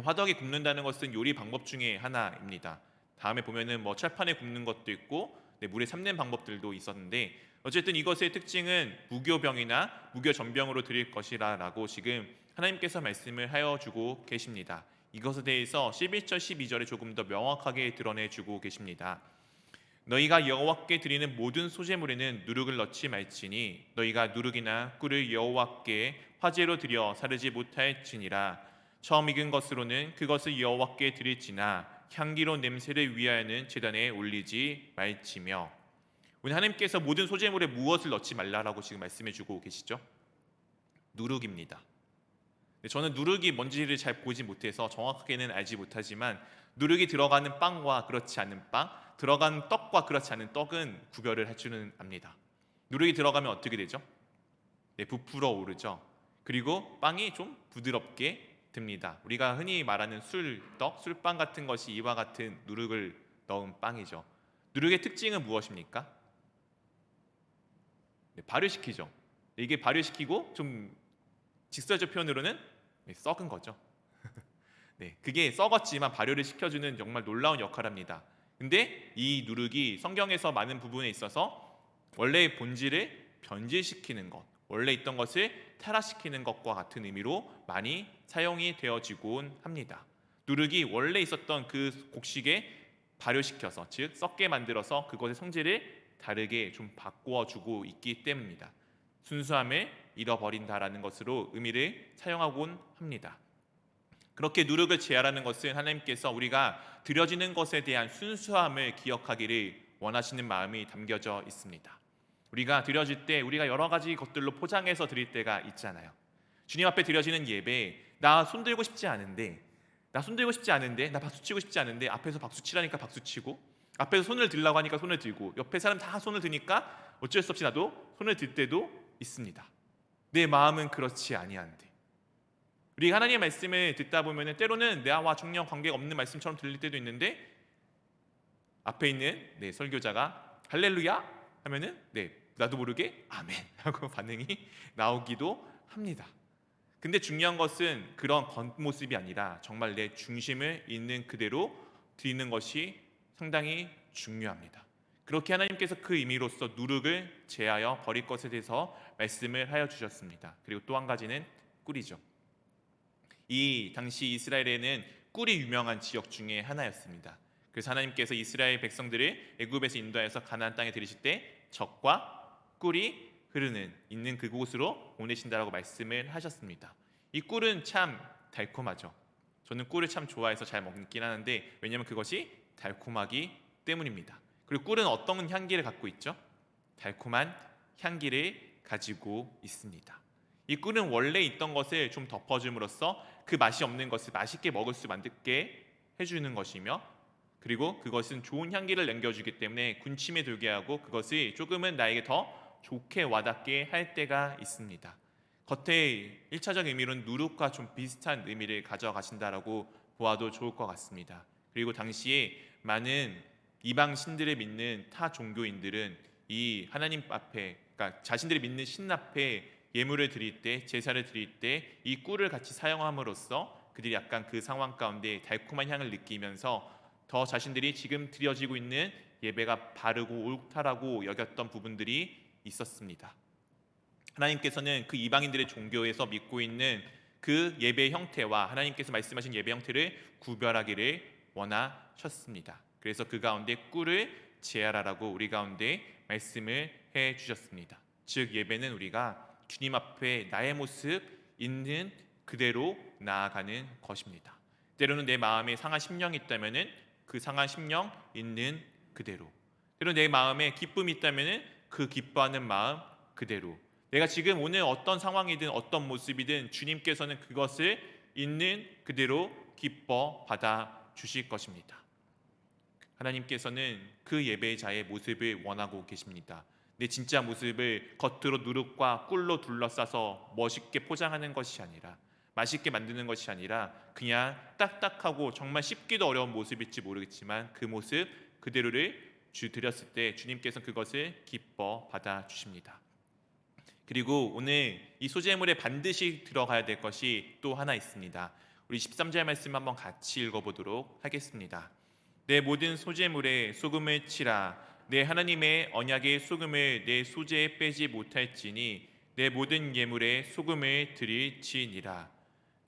화덕에 굽는다는 것은 요리 방법 중에 하나입니다. 다음에 보면은 철판에 굽는 것도 있고 물에 삶는 방법들도 있었는데 어쨌든 이것의 특징은 무교병이나 무교전병으로 드릴 것이라고 지금 하나님께서 말씀을 하여 주고 계십니다. 이것에 대해서 11절 12절에 조금 더 명확하게 드러내 주고 계십니다. 너희가 여호와께 드리는 모든 소제물에는 누룩을 넣지 말지니 너희가 누룩이나 꿀을 여호와께 화제로 드려 사르지 못할지니라. 처음 익은 것으로는 그것을 여호와께 드릴지나 향기로운 냄새를 위하여는 제단에 올리지 말지며. 오늘 하나님께서 모든 소제물에 무엇을 넣지 말라라고 지금 말씀해 주고 계시죠? 누룩입니다. 저는 누룩이 뭔지를 잘 보지 못해서 정확하게는 알지 못하지만 누룩이 들어가는 빵과 그렇지 않은 빵, 들어간 떡과 그렇지 않은 떡은 구별을 할 줄은 압니다. 누룩이 들어가면 어떻게 되죠? 부풀어 오르죠. 그리고 빵이 좀 부드럽게 됩니다. 우리가 흔히 말하는 술떡, 술빵 같은 것이 이와 같은 누룩을 넣은 빵이죠. 누룩의 특징은 무엇입니까? 발효시키죠. 이게 발효시키고 좀 직설적 표현으로는 썩은 거죠. 그게 썩었지만 발효를 시켜주는 정말 놀라운 역할을 합니다. 근데 이 누룩이 성경에서 많은 부분에 있어서 원래의 본질을 변질시키는 것, 원래 있던 것을 타락시키는 것과 같은 의미로 많이 사용이 되어지곤 합니다. 누룩이 원래 있었던 그 곡식에 발효시켜서 즉 썩게 만들어서 그것의 성질을 다르게 좀 바꾸어주고 있기 때문입니다. 순수함을 잃어버린다라는 것으로 의미를 사용하곤 합니다. 그렇게 누룩을 제하라는 것은 하나님께서 우리가 드려지는 것에 대한 순수함을 기억하기를 원하시는 마음이 담겨져 있습니다. 우리가 드려질 때 우리가 여러 가지 것들로 포장해서 드릴 때가 있잖아요. 주님 앞에 드려지는 예배, 나 손들고 싶지 않은데, 나 박수 치고 싶지 않은데 앞에서 박수 치라니까 박수 치고, 앞에서 손을 들라고 하니까 손을 들고, 옆에 사람 다 손을 드니까 어쩔 수 없이 나도 손을 들 때도 있습니다. 내 마음은 그렇지 아니한데, 우리 하나님의 말씀을 듣다 보면 때로는 나와 전혀 관계가 없는 말씀처럼 들릴 때도 있는데, 앞에 있는 설교자가 할렐루야 하면은 나도 모르게 아멘 하고 반응이 나오기도 합니다. 근데 중요한 것은 그런 겉모습이 아니라 정말 내 중심을 있는 그대로 드리는 것이 상당히 중요합니다. 그렇게 하나님께서 그 의미로서 누룩을 제하여 버릴 것에 대해서 말씀을 하여 주셨습니다. 그리고 또 한 가지는 꿀이죠. 이 당시 이스라엘에는 꿀이 유명한 지역 중에 하나였습니다. 그래서 하나님께서 이스라엘 백성들을 애굽에서 인도하여서 가나안 땅에 들이실 때 젖과 꿀이 흐르는 있는 그곳으로 보내신다라고 말씀을 하셨습니다. 이 꿀은 참 달콤하죠. 저는 꿀을 참 좋아해서 잘 먹긴 하는데, 왜냐하면 그것이 달콤하기 때문입니다. 그리고 꿀은 어떤 향기를 갖고 있죠? 달콤한 향기를 가지고 있습니다. 이 꿀은 원래 있던 것을 좀 덮어줌으로써 그 맛이 없는 것을 맛있게 먹을 수 만들게 해주는 것이며, 그리고 그것은 좋은 향기를 남겨주기 때문에 군침에 돌게 하고 그것이 조금은 나에게 더 좋게 와닿게 할 때가 있습니다. 겉에 1차적 의미로는 누룩과 좀 비슷한 의미를 가져가신다라고 보아도 좋을 것 같습니다. 그리고 당시에 많은 이방 신들을 믿는 타 종교인들은 이 하나님 앞에, 그러니까 자신들이 믿는 신 앞에 예물을 드릴 때, 제사를 드릴 때 이 꿀을 같이 사용함으로써 그들이 약간 그 상황 가운데 달콤한 향을 느끼면서 더 자신들이 지금 드려지고 있는 예배가 바르고 옳다라고 여겼던 부분들이 있었습니다. 하나님께서는 그 이방인들의 종교에서 믿고 있는 그 예배 형태와 하나님께서 말씀하신 예배 형태를 구별하기를 원하셨습니다. 그래서 그 가운데 꿀을 제하라라고 우리 가운데 말씀을 해 주셨습니다. 즉 예배는 우리가 주님 앞에 나의 모습 있는 그대로 나아가는 것입니다. 때로는 내 마음에 상한 심령이 있다면은 그 상한 심령 있는 그대로, 때로 내 마음에 기쁨이 있다면은 그 기뻐하는 마음 그대로, 내가 지금 오늘 어떤 상황이든 어떤 모습이든 주님께서는 그것을 있는 그대로 기뻐 받아 주실 것입니다. 하나님께서는 그 예배자의 모습을 원하고 계십니다. 내 진짜 모습을 겉으로 누룩과 꿀로 둘러싸서 멋있게 포장하는 것이 아니라, 맛있게 만드는 것이 아니라 그냥 딱딱하고 정말 씹기도 어려운 모습일지 모르겠지만 그 모습 그대로를 드렸을 때 주님께서는 그것을 기뻐 받아 주십니다. 그리고 오늘 이 소재물에 반드시 들어가야 될 것이 또 하나 있습니다. 우리 13절 말씀 한번 같이 읽어보도록 하겠습니다. 내 모든 소재물에 소금을 치라. 내 하나님의 언약의 소금을 내 소재에 빼지 못할지니 내 모든 예물에 소금을 드릴지니라.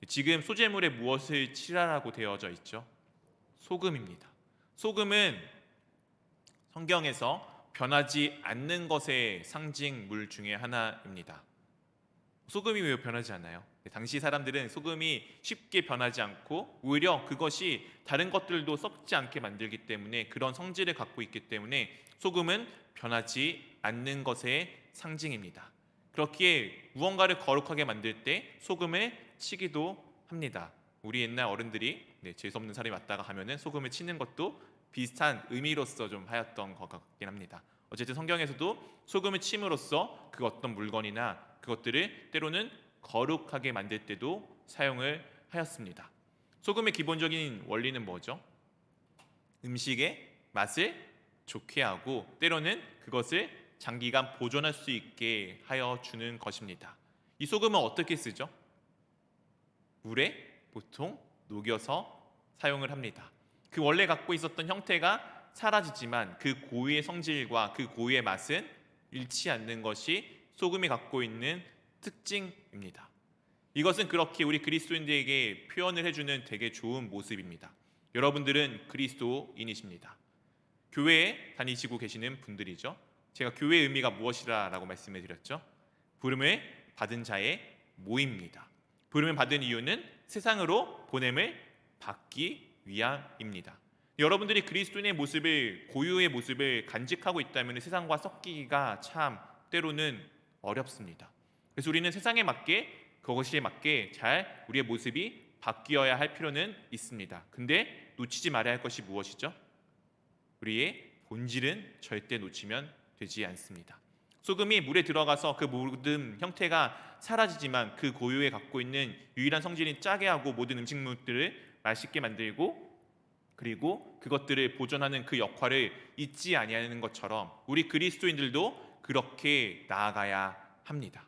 지금 소재물에 무엇을 치라라고 되어져 있죠? 소금입니다. 소금은 성경에서 변하지 않는 것의 상징물 중에 하나입니다. 소금이 왜 변하지 않아요? 당시 사람들은 소금이 쉽게 변하지 않고 오히려 그것이 다른 것들도 썩지 않게 만들기 때문에, 그런 성질을 갖고 있기 때문에 소금은 변하지 않는 것의 상징입니다. 그렇기에 무언가를 거룩하게 만들 때 소금을 치기도 합니다. 우리 옛날 어른들이 재수없는 사람이 왔다가 하면은 소금을 치는 것도 비슷한 의미로서 좀 하였던 것 같긴 합니다. 어쨌든 성경에서도 소금을 침으로써 그 어떤 물건이나 그것들을 때로는 거룩하게 만들 때도 사용을 하였습니다. 소금의 기본적인 원리는 뭐죠? 음식의 맛을 좋게 하고 때로는 그것을 장기간 보존할 수 있게 하여 주는 것입니다. 이 소금은 어떻게 쓰죠? 물에 보통 녹여서 사용을 합니다. 그 원래 갖고 있었던 형태가 사라지지만 그 고유의 성질과 그 고유의 맛은 잃지 않는 것이 소금이 갖고 있는 특징입니다. 이것은 그렇게 우리 그리스도인들에게 표현을 해주는 되게 좋은 모습입니다. 여러분들은 그리스도인이십니다. 교회에 다니시고 계시는 분들이죠. 제가 교회의 의미가 무엇이라고 말씀을 드렸죠? 부름을 받은 자의 모임입니다. 부름을 받은 이유는 세상으로 보냄을 받기 위함입니다. 여러분들이 그리스도인의 모습을, 고유의 모습을 간직하고 있다면 세상과 섞이기가 참 때로는 어렵습니다. 그래서 우리는 세상에 맞게, 그것에 맞게 잘 우리의 모습이 바뀌어야 할 필요는 있습니다. 근데 놓치지 말아야 할 것이 무엇이죠? 우리의 본질은 절대 놓치면 되지 않습니다. 소금이 물에 들어가서 그 모든 형태가 사라지지만 그 고유에 갖고 있는 유일한 성질인 짜게 하고 모든 음식물들을 맛있게 만들고, 그리고 그것들을 보존하는 그 역할을 잊지 아니하는 것처럼 우리 그리스도인들도 그렇게 나아가야 합니다.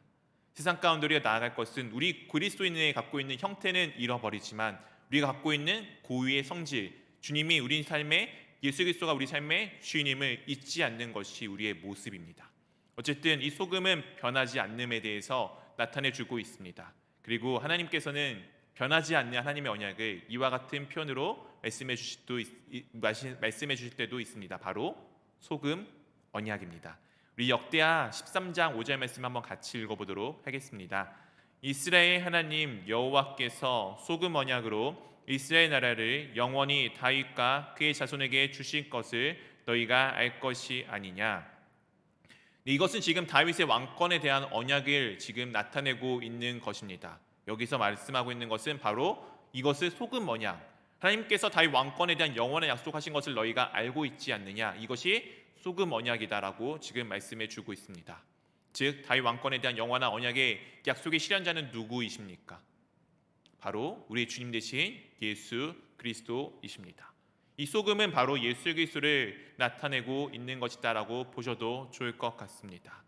세상 가운데 우리가 나아갈 것은 우리 그리스도인이 갖고 있는 형태는 잃어버리지만 우리가 갖고 있는 고유의 성질, 주님이 우리 삶에, 예수 그리스도가 우리 삶의 주인임을 잊지 않는 것이 우리의 모습입니다. 어쨌든 이 소금은 변하지 않음에 대해서 나타내 주고 있습니다. 그리고 하나님께서는 변하지 않는 하나님의 언약을 이와 같은 표현으로 말씀해 주실 때도 있습니다. 바로 소금 언약입니다. 우리 역대하 13장 5절 말씀 한번 같이 읽어보도록 하겠습니다. 이스라엘 하나님 여호와께서 소금 언약으로 이스라엘 나라를 영원히 다윗과 그의 자손에게 주신 것을 너희가 알 것이 아니냐. 이것은 지금 다윗의 왕권에 대한 언약을 지금 나타내고 있는 것입니다. 여기서 말씀하고 있는 것은 바로 이것을 소금 언약, 하나님께서 다윗 왕권에 대한 영원한 약속하신 것을 너희가 알고 있지 않느냐, 이것이 소금 언약이다라고 지금 말씀해 주고 있습니다. 즉 다윗 왕권에 대한 영원한 언약의 약속의 실현자는 누구이십니까? 바로 우리 주님 되신 예수 그리스도이십니다. 이 소금은 바로 예수 그리스도를 나타내고 있는 것이다라고 보셔도 좋을 것 같습니다.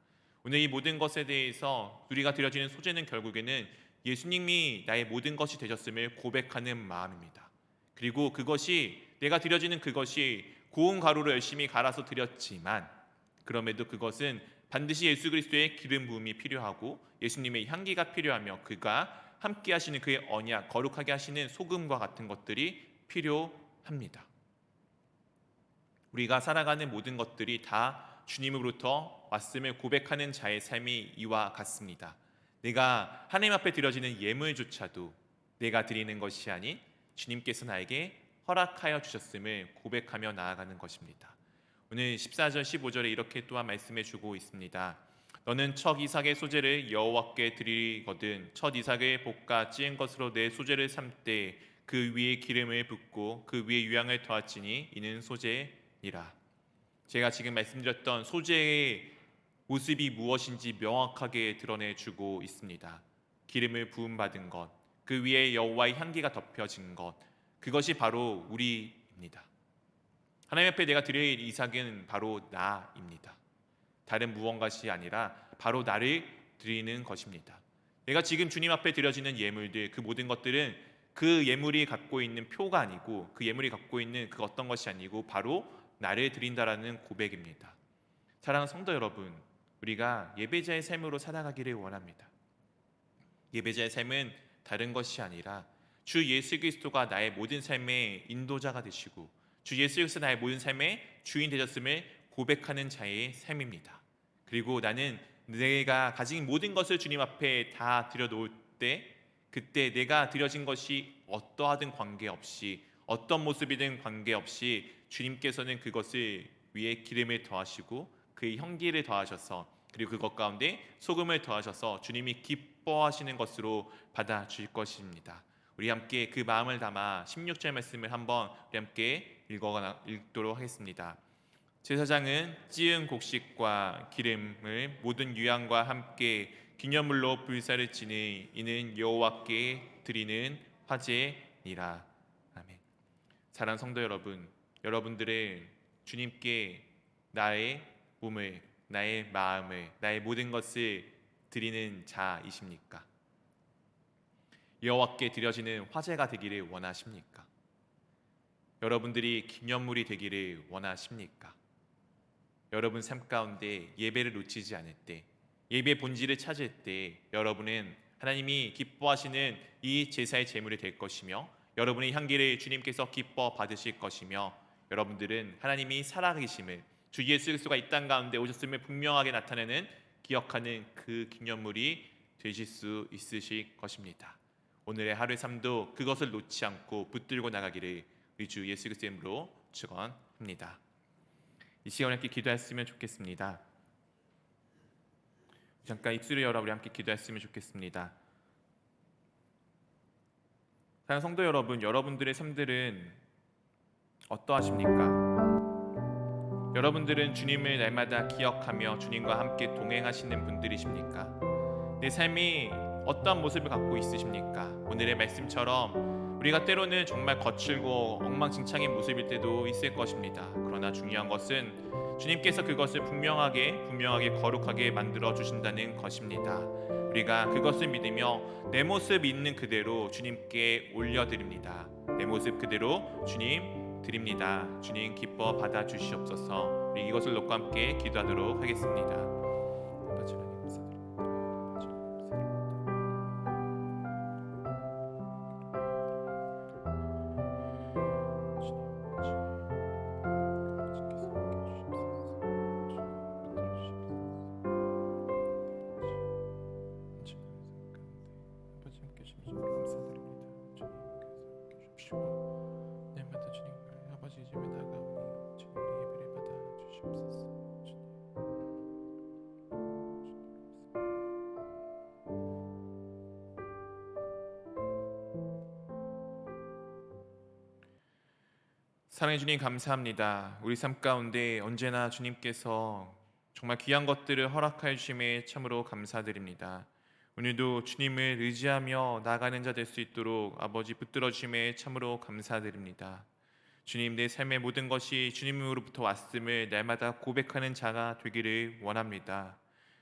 오늘 이 모든 것에 대해서 우리가 드려지는 소재는 결국에는 예수님이 나의 모든 것이 되셨음을 고백하는 마음입니다. 그리고 그것이, 내가 드려지는 그것이 고운 가루로 열심히 갈아서 드렸지만 그럼에도 그것은 반드시 예수 그리스도의 기름 부음이 필요하고 예수님의 향기가 필요하며 그가 함께 하시는 그의 언약, 거룩하게 하시는 소금과 같은 것들이 필요합니다. 우리가 살아가는 모든 것들이 다 주님으로부터 왔음을 고백하는 자의 삶이 이와 같습니다. 내가 하나님 앞에 드려지는 예물조차도 내가 드리는 것이 아닌 주님께서 나에게 허락하여 주셨음을 고백하며 나아가는 것입니다. 오늘 14절 15절에 이렇게 또한 말씀해 주고 있습니다. 너는 첫 이삭의 소재를 여호와께 드리거든 첫 이삭을 볶아 찌은 것으로 내 소재를 삼되 그 위에 기름을 붓고 그 위에 유향을 더하지니 이는 소재니라. 제가 지금 말씀드렸던 소재의 모습이 무엇인지 명확하게 드러내주고 있습니다. 기름을 부음받은 것, 그 위에 여호와의 향기가 덮여진 것, 그것이 바로 우리입니다. 하나님 앞에 내가 드릴 이삭은 바로 나입니다. 다른 무언가이 아니라 바로 나를 드리는 것입니다. 내가 지금 주님 앞에 드려지는 예물들, 그 모든 것들은 그 예물이 갖고 있는 표가 아니고 그 예물이 갖고 있는 그 어떤 것이 아니고 바로 나를 드린다라는 고백입니다. 사랑하는 성도 여러분, 우리가 예배자의 삶으로 살아가기를 원합니다. 예배자의 삶은 다른 것이 아니라 주 예수 그리스도가 나의 모든 삶의 인도자가 되시고 주 예수 그리스도 나의 모든 삶의 주인 되셨음을 고백하는 자의 삶입니다. 그리고 나는 내가 가진 모든 것을 주님 앞에 다 드려놓을 때, 그때 내가 드려진 것이 어떠하든 관계없이, 어떤 모습이든 관계없이 주님께서는 그것을 위에 기름을 더하시고 그의 향기를 더하셔서, 그리고 그것 가운데 소금을 더하셔서 주님이 기뻐하시는 것으로 받아주실 것입니다. 우리 함께 그 마음을 담아 16절 말씀을 한번 우리 함께 읽도록 하겠습니다. 제사장은 찌은 곡식과 기름을 모든 유향과 함께 기념물로 불사를 지니 이는 여호와께 드리는 화제니라. 아멘. 사랑하는 성도 여러분, 여러분들의 주님께 나의 몸을, 나의 마음을, 나의 모든 것을 드리는 자이십니까? 여호와께 드려지는 화제가 되기를 원하십니까? 여러분들이 기념물이 되기를 원하십니까? 여러분 삶 가운데 예배를 놓치지 않을 때, 예배 본질을 찾을 때 여러분은 하나님이 기뻐하시는 이 제사의 제물이 될 것이며 여러분의 향기를 주님께서 기뻐 받으실 것이며 여러분들은 하나님이 살아계심을, 주 예수 그리스도가 이 땅 가운데 오셨음을 분명하게 나타내는, 기억하는 그 기념물이 되실 수 있으실 것입니다. 오늘의 하루의 삶도 그것을 놓지 않고 붙들고 나가기를 우리 주 예수 그리스도의 이름으로 축원합니다. 이 시간에 함께 기도했으면 좋겠습니다. 잠깐 입술을 열어 우리 함께 기도했으면 좋겠습니다. 사랑하는 성도 여러분, 여러분들의 삶들은 어떠하십니까? 여러분들은 주님을 날마다 기억하며 주님과 함께 동행하시는 분들이십니까? 내 삶이 어떤 모습을 갖고 있으십니까? 오늘의 말씀처럼 우리가 때로는 정말 거칠고 엉망진창인 모습일 때도 있을 것입니다. 그러나 중요한 것은 주님께서 그것을 분명하게 거룩하게 만들어 주신다는 것입니다. 우리가 그것을 믿으며 내 모습 있는 그대로 주님께 올려드립니다. 내 모습 그대로 주님 드립니다. 주님 기뻐 받아 주시옵소서. 우리 이것을 놓고 함께 기도하도록 하겠습니다. 아버지 하나님 감사드립니다. 날마다 주님 아버지 집에 나가오니 주님 예배를 받아 주시옵소서. 사랑해 주님 감사합니다. 우리 삶 가운데 언제나 주님께서 정말 귀한 것들을 허락하여 주심에 참으로 감사드립니다. 오늘도 주님을 의지하며 나가는 자 될 수 있도록 아버지 붙들어 주심에 참으로 감사드립니다. 주님, 내 삶의 모든 것이 주님으로부터 왔음을 날마다 고백하는 자가 되기를 원합니다.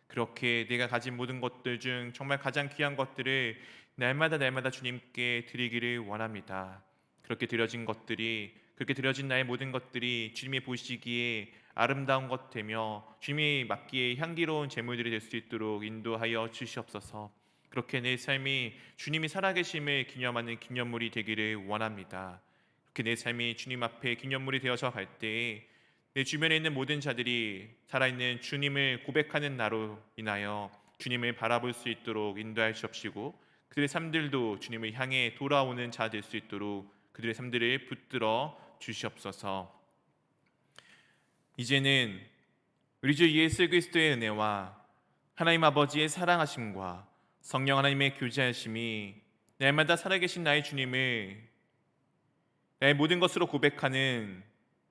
그렇게 내가 가진 모든 것들 중 정말 가장 귀한 것들을 날마다 주님께 드리기를 원합니다. 그렇게 드려진 나의 모든 것들이 주님이 보시기에 아름다운 것 되며 주님이 맡기에 향기로운 제물들이 될 수 있도록 인도하여 주시옵소서. 그렇게 내 삶이 주님이 살아계심을 기념하는 기념물이 되기를 원합니다. 그렇게 내 삶이 주님 앞에 기념물이 되어서 갈 때에 내 주변에 있는 모든 자들이 살아있는 주님을 고백하는 나로 인하여 주님을 바라볼 수 있도록 인도하여 주옵시고, 그들의 삶들도 주님을 향해 돌아오는 자 될 수 있도록 그들의 삶들을 붙들어 주시옵소서. 이제는 우리 주 예수 그리스도의 은혜와 하나님 아버지의 사랑하심과 성령 하나님의 교제하심이 날마다 살아계신 나의 주님을 나의 모든 것으로 고백하는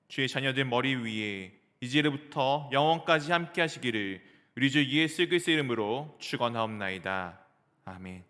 주의 자녀들 머리 위에 이제부터 영원까지 함께 하시기를 우리 주 예수 그리스도의 이름으로 축원하옵나이다. 아멘.